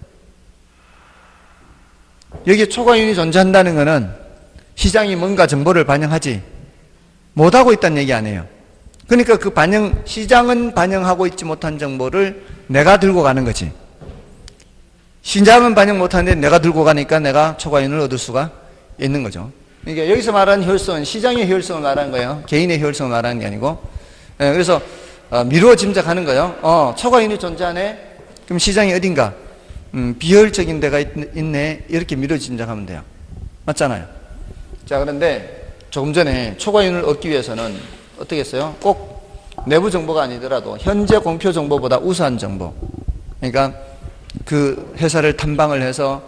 A: 여기에 초과이윤이 존재한다는 것은 시장이 뭔가 정보를 반영하지 못하고 있다는 얘기 아니에요. 그러니까 그 시장은 반영하고 있지 못한 정보를 내가 들고 가는 거지. 시장은 반영 못하는데 내가 들고 가니까 내가 초과이윤을 얻을 수가 있는 거죠. 그러니까 여기서 말하는 효율성은 시장의 효율성을 말하는 거예요. 개인의 효율성을 말하는 게 아니고. 그래서 미루어 짐작하는 거예요. 초과이윤이 존재하네? 그럼 시장이 어딘가? 비효율적인 데가 있네? 이렇게 미루어 짐작하면 돼요. 맞잖아요. 자, 그런데 조금 전에 초과이윤을 얻기 위해서는 어떻게 했어요? 꼭 내부 정보가 아니더라도 현재 공표 정보보다 우수한 정보. 그러니까 그 회사를 탐방을 해서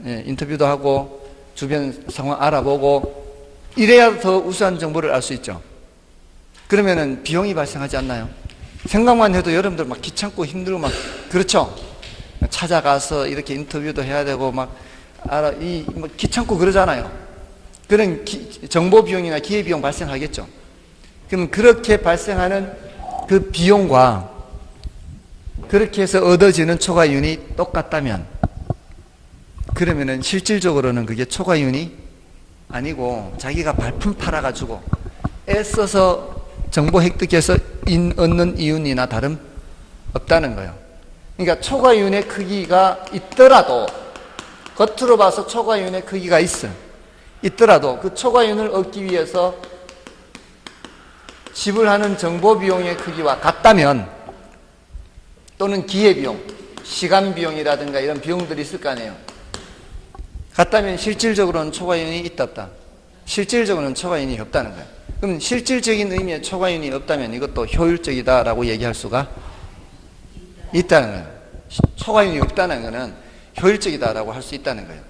A: 인터뷰도 하고 주변 상황 알아보고 이래야 더 우수한 정보를 알 수 있죠. 그러면은 비용이 발생하지 않나요? 생각만 해도 여러분들 막 귀찮고 힘들고 막 그렇죠? 찾아가서 이렇게 인터뷰도 해야 되고 막 뭐 귀찮고 그러잖아요. 그런 정보 비용이나 기회 비용 발생하겠죠. 그럼 그렇게 발생하는 그 비용과 그렇게 해서 얻어지는 초과이윤이 똑같다면 그러면은 실질적으로는 그게 초과이윤이 아니고 자기가 발품 팔아가지고 애써서 정보 획득해서 얻는 이윤이나 다름 없다는 거예요. 그러니까 초과이윤의 크기가 있더라도 겉으로 봐서 초과이윤의 크기가 있더라도 그 초과이윤을 얻기 위해서 지불하는 정보 비용의 크기와 같다면 또는 기회비용, 시간비용이라든가 이런 비용들이 있을 거 아니에요. 같다면 실질적으로는 초과이윤이 있다 없다? 실질적으로는 초과이윤이 없다는 거예요. 그럼 실질적인 의미의 초과이윤이 없다면 이것도 효율적이다라고 얘기할 수가 있다는 거예요. 초과이윤이 없다는 것은 효율적이다라고 할 수 있다는 거예요.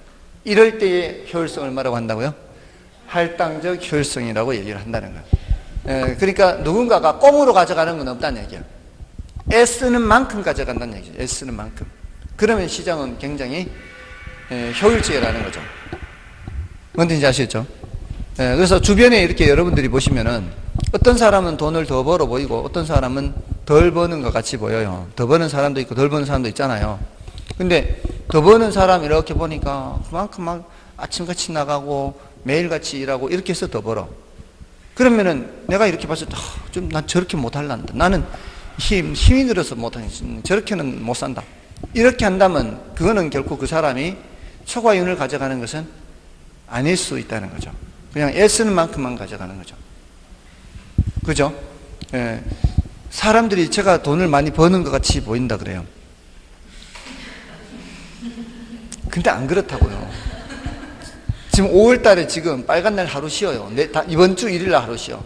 A: 이럴 때의 효율성을 뭐라고 한다고요? 할당적 효율성이라고 얘기를 한다는 거예요. 그러니까 누군가가 꽁으로 가져가는 건 없다는 얘기예요. 애쓰는 만큼 가져간다는 얘기죠. 애쓰는 만큼. 그러면 시장은 굉장히 효율적이라는 거죠. 뭔지 아시겠죠? 그래서 주변에 이렇게 여러분들이 보시면은 어떤 사람은 돈을 더 벌어 보이고 어떤 사람은 덜 버는 것 같이 보여요. 더 버는 사람도 있고 덜 버는 사람도 있잖아요. 근데 더 버는 사람 이렇게 보니까 그만큼 막 아침같이 나가고 매일같이 일하고 이렇게 해서 더 벌어. 그러면은 내가 이렇게 봤을 때, 좀 난 저렇게 못할란다. 나는 힘이 들어서 못하니, 저렇게는 못 산다. 이렇게 한다면, 그거는 결코 그 사람이 초과윤을 가져가는 것은 아닐 수 있다는 거죠. 그냥 애쓰는 만큼만 가져가는 거죠. 그죠? 예. 사람들이 제가 돈을 많이 버는 것 같이 보인다 그래요. 근데 안 그렇다고요. 지금 5월 달에 지금 빨간 날 하루 쉬어요. 이번 주 1일 날 하루 쉬어.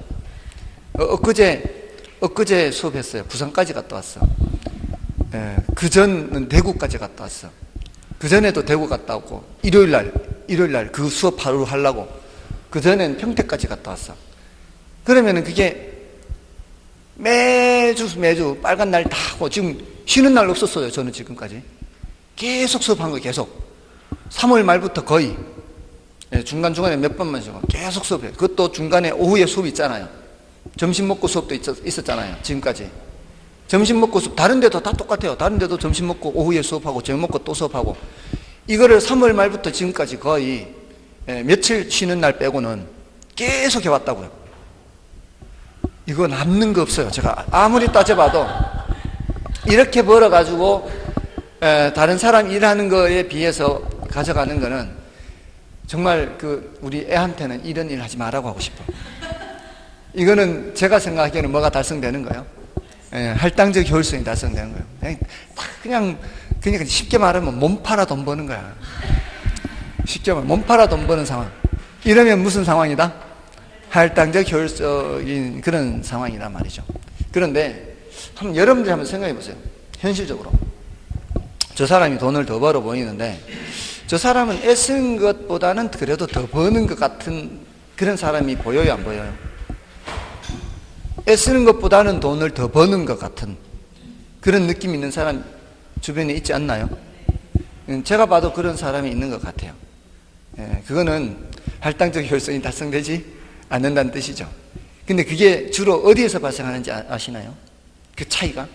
A: 엊그제 수업했어요. 부산까지 갔다 왔어. 예, 그 전은 대구까지 갔다 왔어. 그 전에도 대구 갔다 왔고, 일요일 날 그 수업 하루 하려고, 그 전엔 평택까지 갔다 왔어. 그러면은 그게 매주 빨간 날 다 하고, 지금 쉬는 날 없었어요. 저는 지금까지. 계속 수업한 거 계속. 3월 말부터 거의. 중간중간에 몇 번만 쉬고 계속 수업해요. 그것도 중간에 오후에 수업 있잖아요. 점심 먹고 수업도 있었잖아요. 지금까지. 점심 먹고 수업, 다른 데도 다 똑같아요. 다른 데도 점심 먹고 오후에 수업하고 저녁 먹고 또 수업하고. 이거를 3월 말부터 지금까지 거의 며칠 쉬는 날 빼고는 계속 해왔다고요. 이거 남는 거 없어요. 제가 아무리 따져봐도 이렇게 벌어가지고 다른 사람 일하는 거에 비해서 가져가는 거는 정말 우리 애한테는 이런 일 하지 말라고 하고 싶어. 이거는 제가 생각하기에는 뭐가 달성되는 거예요? 할당적 효율성이 달성되는 거예요. 그냥 쉽게 말하면 몸 팔아 돈 버는 거야. 쉽게 말하면 몸 팔아 돈 버는 상황. 이러면 무슨 상황이다? 할당적 효율적인 그런 상황이란 말이죠. 그런데 여러분들이 한번 생각해 보세요. 현실적으로. 저 사람이 돈을 더 벌어 보이는데 저 사람은 애쓴 것보다는 그래도 더 버는 것 같은 그런 사람이 보여요, 안 보여요? 애쓰는 것보다는 돈을 더 버는 것 같은 그런 느낌 있는 사람 주변에 있지 않나요? 제가 봐도 그런 사람이 있는 것 같아요. 그거는 할당적 효율성이 달성되지 않는다는 뜻이죠. 근데 그게 주로 어디에서 발생하는지 아시나요? 그 차이가?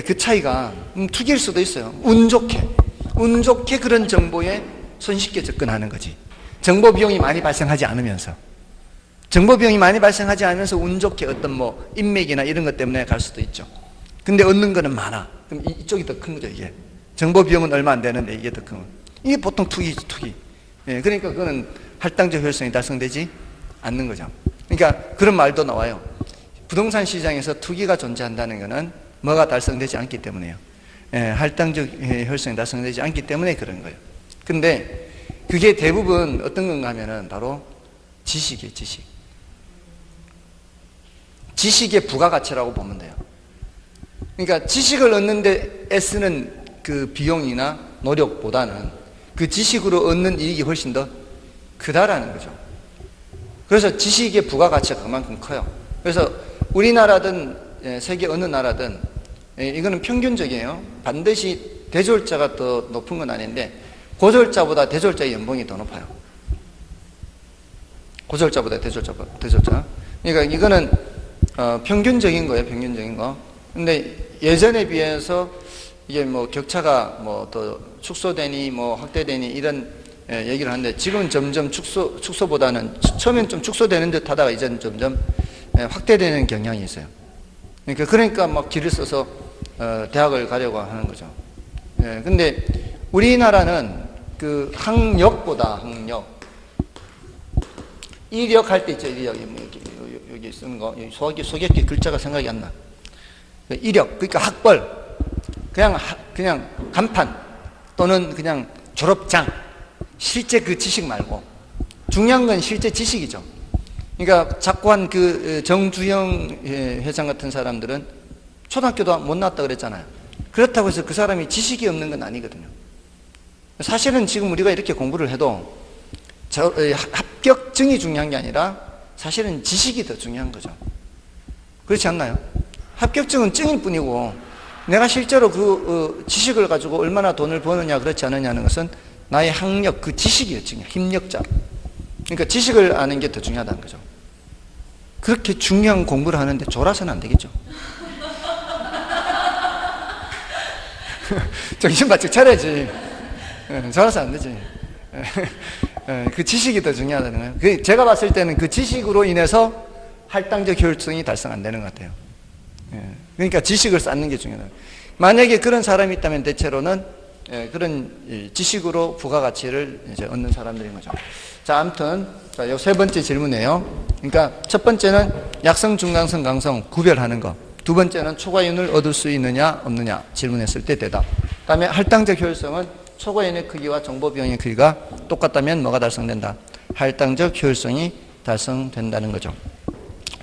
A: 그 차이가 투기일 수도 있어요. 운 좋게 그런 정보에 손쉽게 접근하는 거지. 정보 비용이 많이 발생하지 않으면서. 정보 비용이 많이 발생하지 않으면서 운 좋게 어떤 인맥이나 이런 것 때문에 갈 수도 있죠. 근데 얻는 거는 많아. 그럼 이쪽이 더 큰 거죠, 이게. 정보 비용은 얼마 안 되는데 이게 더 큰 거. 이게 보통 투기지, 투기. 그러니까 그거는 할당적 효율성이 달성되지 않는 거죠. 그러니까 그런 말도 나와요. 부동산 시장에서 투기가 존재한다는 거는 뭐가 달성되지 않기 때문에요. 할당적 효율성이 달성되지 않기 때문에 그런 거예요. 근데 그게 대부분 어떤 건가 하면은 바로 지식이에요, 지식. 지식의 부가가치라고 보면 돼요. 그러니까 지식을 얻는데 애쓰는 그 비용이나 노력보다는 그 지식으로 얻는 이익이 훨씬 더 크다라는 거죠. 그래서 지식의 부가가치가 그만큼 커요. 그래서 우리나라든 세계 어느 나라든 이거는 평균적이에요. 반드시 대졸자가 더 높은 건 아닌데 고졸자보다 대졸자의 연봉이 더 높아요. 고졸자보다 대졸자. 그러니까 이거는 평균적인 거예요, 평균적인 거. 근데 예전에 비해서 이게 격차가 더 축소되니 확대되니 이런 얘기를 하는데 지금은 점점 축소보다는 처음엔 좀 축소되는 듯 하다가 이제는 점점 확대되는 경향이 있어요. 그러니까 막 길을 써서 대학을 가려고 하는 거죠. 근데 우리나라는 그 학력보다 이력 할 때 있죠, 이력. 여기 쓰는 거, 소개팅 글자가 생각이 안 나. 이력, 그러니까 학벌. 그냥 간판 또는 그냥 졸업장. 실제 그 지식 말고. 중요한 건 실제 지식이죠. 그러니까 자꾸 한 그 정주영 회장 같은 사람들은 초등학교도 못 나왔다 그랬잖아요. 그렇다고 해서 그 사람이 지식이 없는 건 아니거든요. 사실은 지금 우리가 이렇게 공부를 해도 합격증이 중요한 게 아니라 사실은 지식이 더 중요한 거죠. 그렇지 않나요? 합격증은 증일 뿐이고 내가 실제로 그 지식을 가지고 얼마나 돈을 버느냐 그렇지 않느냐는 것은 나의 학력, 그 지식이에요. 힘력자. 그러니까 지식을 아는 게 더 중요하다는 거죠. 그렇게 중요한 공부를 하는데 졸아서는 안 되겠죠. 정신 바짝 차려야지. 졸아서 안 되지. 그 지식이 더 중요하다는 거예요. 제가 봤을 때는 그 지식으로 인해서 할당적 효율성이 달성 안 되는 것 같아요. 그러니까 지식을 쌓는 게 중요하다. 만약에 그런 사람이 있다면 대체로는 그런 지식으로 부가가치를 이제 얻는 사람들인 거죠. 자, 아무튼 자, 요 세 번째 질문이에요. 그러니까 첫 번째는 약성, 중강성, 강성 구별하는 거. 두 번째는 초과이윤을 얻을 수 있느냐 없느냐 질문했을 때 대답. 그다음에 할당적 효율성은 초과이윤의 크기와 정보 비용의 크기가 똑같다면 뭐가 달성된다? 할당적 효율성이 달성된다는 거죠.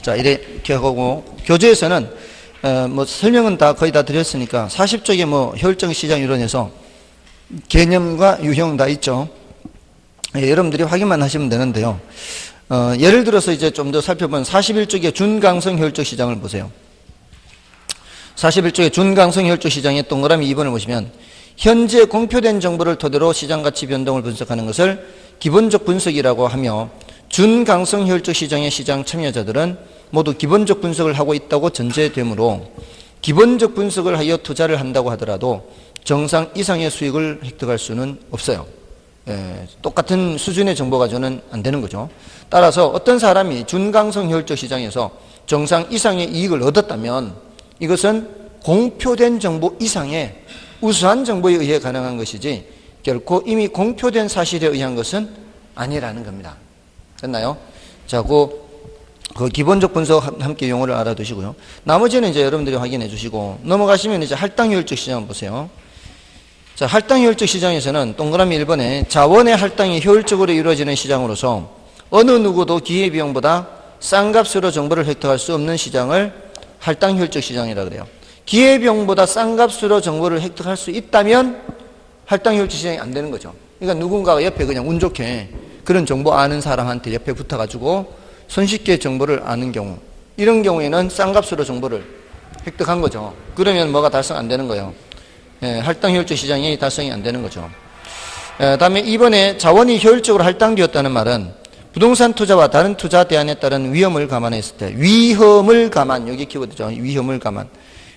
A: 자, 이렇게 하고 교재에서는 뭐 설명은 거의 다 드렸으니까 40쪽에 뭐 효율적 시장 이론에서 개념과 유형 다 있죠. 여러분들이 확인만 하시면 되는데요. 예를 들어서 이제 좀 더 살펴보면 41쪽에 준강성 효율적 시장을 보세요. 41쪽에 준강성 효율적 시장의 동그라미 2번을 보시면 현재 공표된 정보를 토대로 시장 가치 변동을 분석하는 것을 기본적 분석이라고 하며 준강성 효율적 시장의 시장 참여자들은 모두 기본적 분석을 하고 있다고 전제되므로 기본적 분석을 하여 투자를 한다고 하더라도 정상 이상의 수익을 획득할 수는 없어요. 똑같은 수준의 정보 가지고는 안 되는 거죠. 따라서 어떤 사람이 준강성 효율적 시장에서 정상 이상의 이익을 얻었다면 이것은 공표된 정보 이상의 우수한 정보에 의해 가능한 것이지 결코 이미 공표된 사실에 의한 것은 아니라는 겁니다. 됐나요? 자, 그 기본적 분석 함께 용어를 알아두시고요. 나머지는 이제 여러분들이 확인해 주시고 넘어가시면 이제 할당효율적 시장을 보세요. 자, 할당효율적 시장에서는 동그라미 1번에 자원의 할당이 효율적으로 이루어지는 시장으로서 어느 누구도 기회비용보다 싼 값으로 정보를 획득할 수 없는 시장을 할당효율적 시장이라고 그래요. 기회비용보다 싼 값으로 정보를 획득할 수 있다면 할당효율적 시장이 안 되는 거죠. 그러니까 누군가가 옆에 그냥 운 좋게 그런 정보 아는 사람한테 옆에 붙어가지고 손쉽게 정보를 아는 경우, 이런 경우에는 싼 값으로 정보를 획득한 거죠. 그러면 뭐가 달성 안 되는 거예요. 할당효율적 시장이 달성이 안 되는 거죠. 다음에 이번에 자원이 효율적으로 할당되었다는 말은 부동산 투자와 다른 투자 대안에 따른 위험을 감안했을 때, 위험을 감안, 여기 키워드죠. 위험을 감안.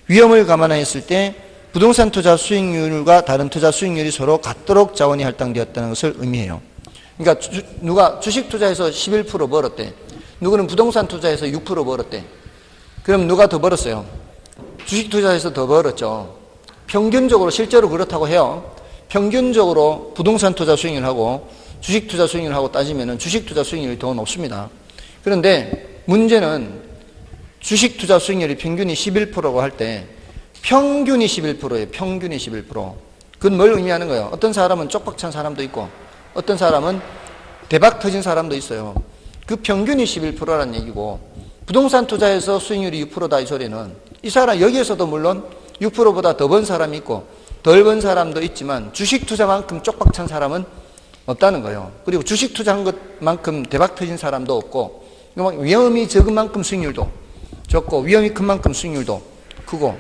A: 위험을 감안했을 때 부동산 투자 수익률과 다른 투자 수익률이 서로 같도록 자원이 할당되었다는 것을 의미해요. 그러니까 누가 주식 투자해서 11% 벌었대. 누구는 부동산 투자해서 6% 벌었대. 그럼 누가 더 벌었어요? 주식 투자해서 더 벌었죠. 평균적으로 실제로 그렇다고 해요. 평균적으로 부동산 투자 수익률하고 주식 투자 수익률하고 따지면 주식 투자 수익률이 더 높습니다. 그런데 문제는 주식 투자 수익률이 평균이 11%라고 할 때 평균이 11%예요. 평균이 11%. 그건 뭘 의미하는 거예요? 어떤 사람은 쪽박 찬 사람도 있고 어떤 사람은 대박 터진 사람도 있어요. 그 평균이 11%라는 얘기고 부동산 투자에서 수익률이 6%다 이 소리는 이 사람 여기에서도 물론 6%보다 더 번 사람이 있고 덜 번 사람도 있지만 주식 투자만큼 쪽박 찬 사람은 없다는 거예요. 그리고 주식 투자한 것만큼 대박 터진 사람도 없고 위험이 적은 만큼 수익률도 적고 위험이 큰 만큼 수익률도 크고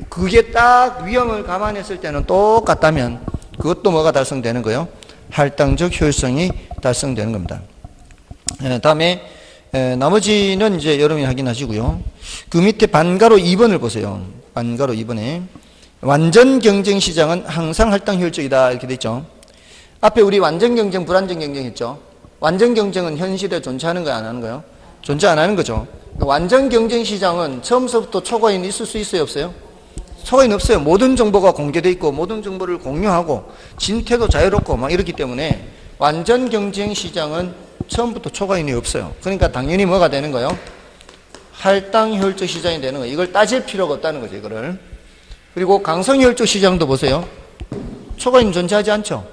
A: 그게 딱 위험을 감안했을 때는 똑같다면 그것도 뭐가 달성되는 거예요? 할당적 효율성이 달성되는 겁니다. 다음에 나머지는 이제 여러분이 확인하시고요. 그 밑에 반가로 2번을 보세요. 반가로 2번에 완전 경쟁 시장은 항상 할당 효율적이다 이렇게 돼 있죠. 앞에 우리 완전 경쟁, 불완전 경쟁 했죠. 완전 경쟁은 현실에 존재하는 거야, 안 하는 거예요? 존재 안 하는 거죠. 완전 경쟁 시장은 처음부터 초과인이 있을 수 있어요, 없어요? 초과인 없어요. 모든 정보가 공개돼 있고 모든 정보를 공유하고 진퇴도 자유롭고 막 이렇기 때문에 완전 경쟁 시장은 처음부터 초과인이 없어요. 그러니까 당연히 뭐가 되는 거예요? 할당 효율적 시장이 되는 거예요. 이걸 따질 필요가 없다는 거죠, 이거를. 그리고 강성 효율적 시장도 보세요. 초과인 존재하지 않죠.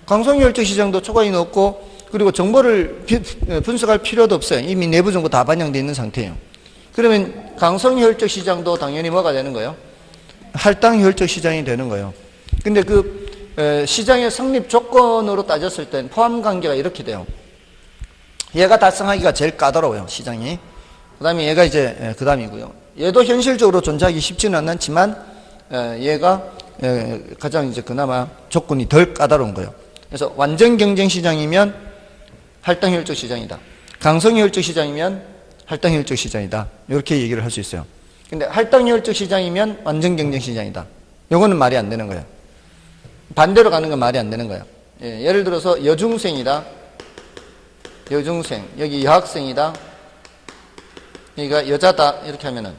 A: 강성 효율적 시장도 초과인 없고 그리고 정보를 분석할 필요도 없어요. 이미 내부 정보 다 반영되어 있는 상태예요. 그러면 강성 효율적 시장도 당연히 뭐가 되는 거예요? 할당 효율적 시장이 되는 거예요. 근데 그 시장의 성립 조건으로 따졌을 땐 포함 관계가 이렇게 돼요. 얘가 달성하기가 제일 까다로워요, 시장이. 그 다음에 얘가 이제 그 다음이고요. 얘도 현실적으로 존재하기 쉽지는 않지만 얘가 가장 이제 그나마 조건이 덜 까다로운 거예요. 그래서 완전 경쟁 시장이면 할당 효율적 시장이다. 강성 효율적 시장이면 할당 효율적 시장이다. 이렇게 얘기를 할 수 있어요. 근데 할당 효율적 시장이면 완전 경쟁 시장이다. 요거는 말이 안 되는 거예요. 반대로 가는 건 말이 안 되는 거예요. 예를 들어서 여중생이다. 여중생, 여기 여학생이다. 여기가 여자다. 이렇게 하면은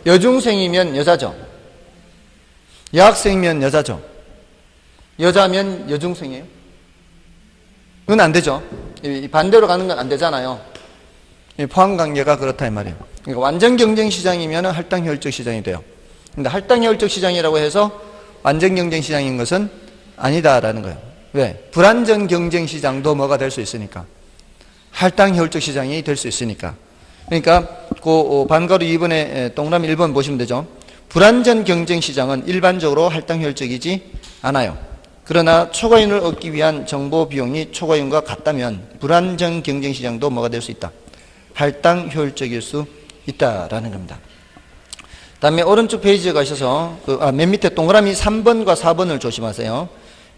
A: 여중생이면 여자죠. 여학생이면 여자죠. 여자면 여중생이에요. 그건 안 되죠. 반대로 가는 건 안 되잖아요. 포함관계가 그렇다 이 말이에요. 그러니까 완전 경쟁 시장이면 할당 효율적 시장이 돼요. 근데 할당 효율적 시장이라고 해서 완전 경쟁 시장인 것은 아니다라는 거예요. 왜? 불완전 경쟁 시장도 뭐가 될 수 있으니까. 할당 효율적 시장이 될 수 있으니까. 그러니까 그 반가로 2번에 동그라미 1번 보시면 되죠. 불완전 경쟁 시장은 일반적으로 할당 효율적이지 않아요. 그러나 초과이윤을 얻기 위한 정보 비용이 초과이윤과 같다면 불완전 경쟁 시장도 뭐가 될 수 있다. 할당 효율적일 수 있다라는 겁니다. 다음에 오른쪽 페이지에 가셔서 맨 밑에 동그라미 3번과 4번을 조심하세요.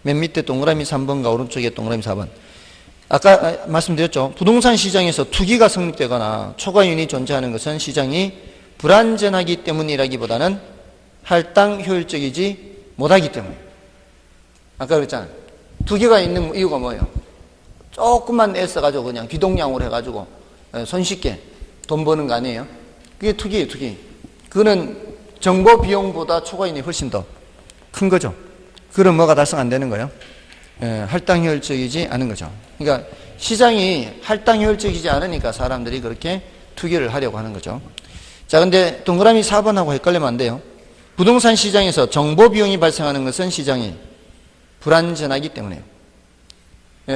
A: 맨 밑에 동그라미 3번과 오른쪽에 동그라미 4번. 아까 말씀드렸죠. 부동산 시장에서 투기가 성립되거나 초과이윤이 존재하는 것은 시장이 불완전하기 때문이라기보다는 할당 효율적이지 못하기 때문에. 아까 그랬잖아요. 투기가 있는 이유가 뭐예요? 조금만 애써가지고 그냥 귀동냥으로 해가지고 손쉽게 돈 버는 거 아니에요? 그게 투기예요, 투기. 그거는 정보 비용보다 초과이윤이 훨씬 더 큰 거죠. 그럼 뭐가 달성 안 되는 거예요? 할당 효율적이지 않은 거죠. 그러니까 시장이 할당 효율적이지 않으니까 사람들이 그렇게 투기를 하려고 하는 거죠. 자, 근데 동그라미 4번하고 헷갈리면 안 돼요. 부동산 시장에서 정보 비용이 발생하는 것은 시장이 불완전하기 때문에요.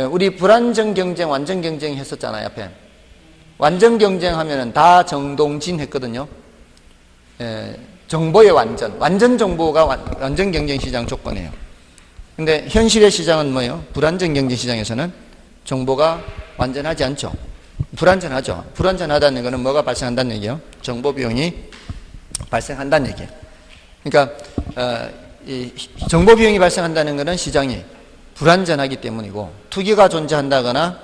A: 우리 불완전 경쟁, 완전 경쟁 했었잖아요, 앞에. 완전 경쟁 하면은 다 정동진 했거든요. 정보의 완전 정보가 완전 경쟁 시장 조건이에요. 근데 현실의 시장은 뭐예요? 불완전 경쟁 시장에서는 정보가 완전하지 않죠. 불완전하죠. 불완전하다는 것은 뭐가 발생한다는 얘기예요? 정보 비용이 발생한다는 얘기예요. 그러니까 이 정보 비용이 발생한다는 것은 시장이 불완전하기 때문이고, 투기가 존재한다거나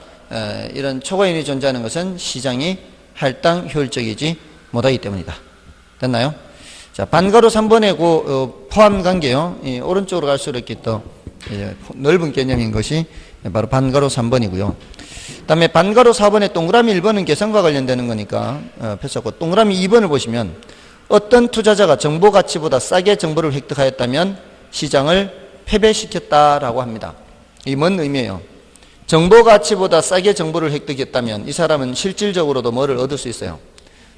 A: 이런 초과이윤이 존재하는 것은 시장이 할당 효율적이지 못하기 때문이다. 됐나요? 자, 반가로 3번의 그 포함 관계요. 이 오른쪽으로 갈수록 이렇게 또 넓은 개념인 것이 바로 반가로 3번이고요. 그 다음에 반가로 4번의 동그라미 1번은 개성과 관련되는 거니까 펼쳤고, 동그라미 2번을 보시면 어떤 투자자가 정보 가치보다 싸게 정보를 획득하였다면 시장을 패배시켰다라고 합니다. 이 뭔 의미예요? 정보 가치보다 싸게 정보를 획득했다면 이 사람은 실질적으로도 뭐를 얻을 수 있어요?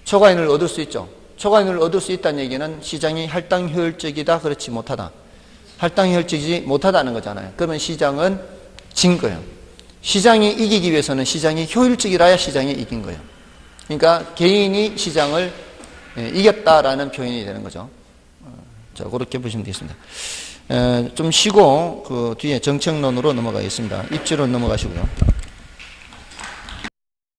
A: 초과이윤을 얻을 수 있죠. 초과이윤을 얻을 수 있다는 얘기는 시장이 할당 효율적이다, 그렇지 못하다. 할당 효율적이지 못하다는 거잖아요. 그러면 시장은 진 거예요. 시장이 이기기 위해서는 시장이 효율적이라야 시장이 이긴 거예요. 그러니까 개인이 시장을 이겼다라는 표현이 되는 거죠. 자, 그렇게 보시면 되겠습니다. 좀 쉬고 그 뒤에 정책론으로 넘어가겠습니다. 입지로 넘어가시고요.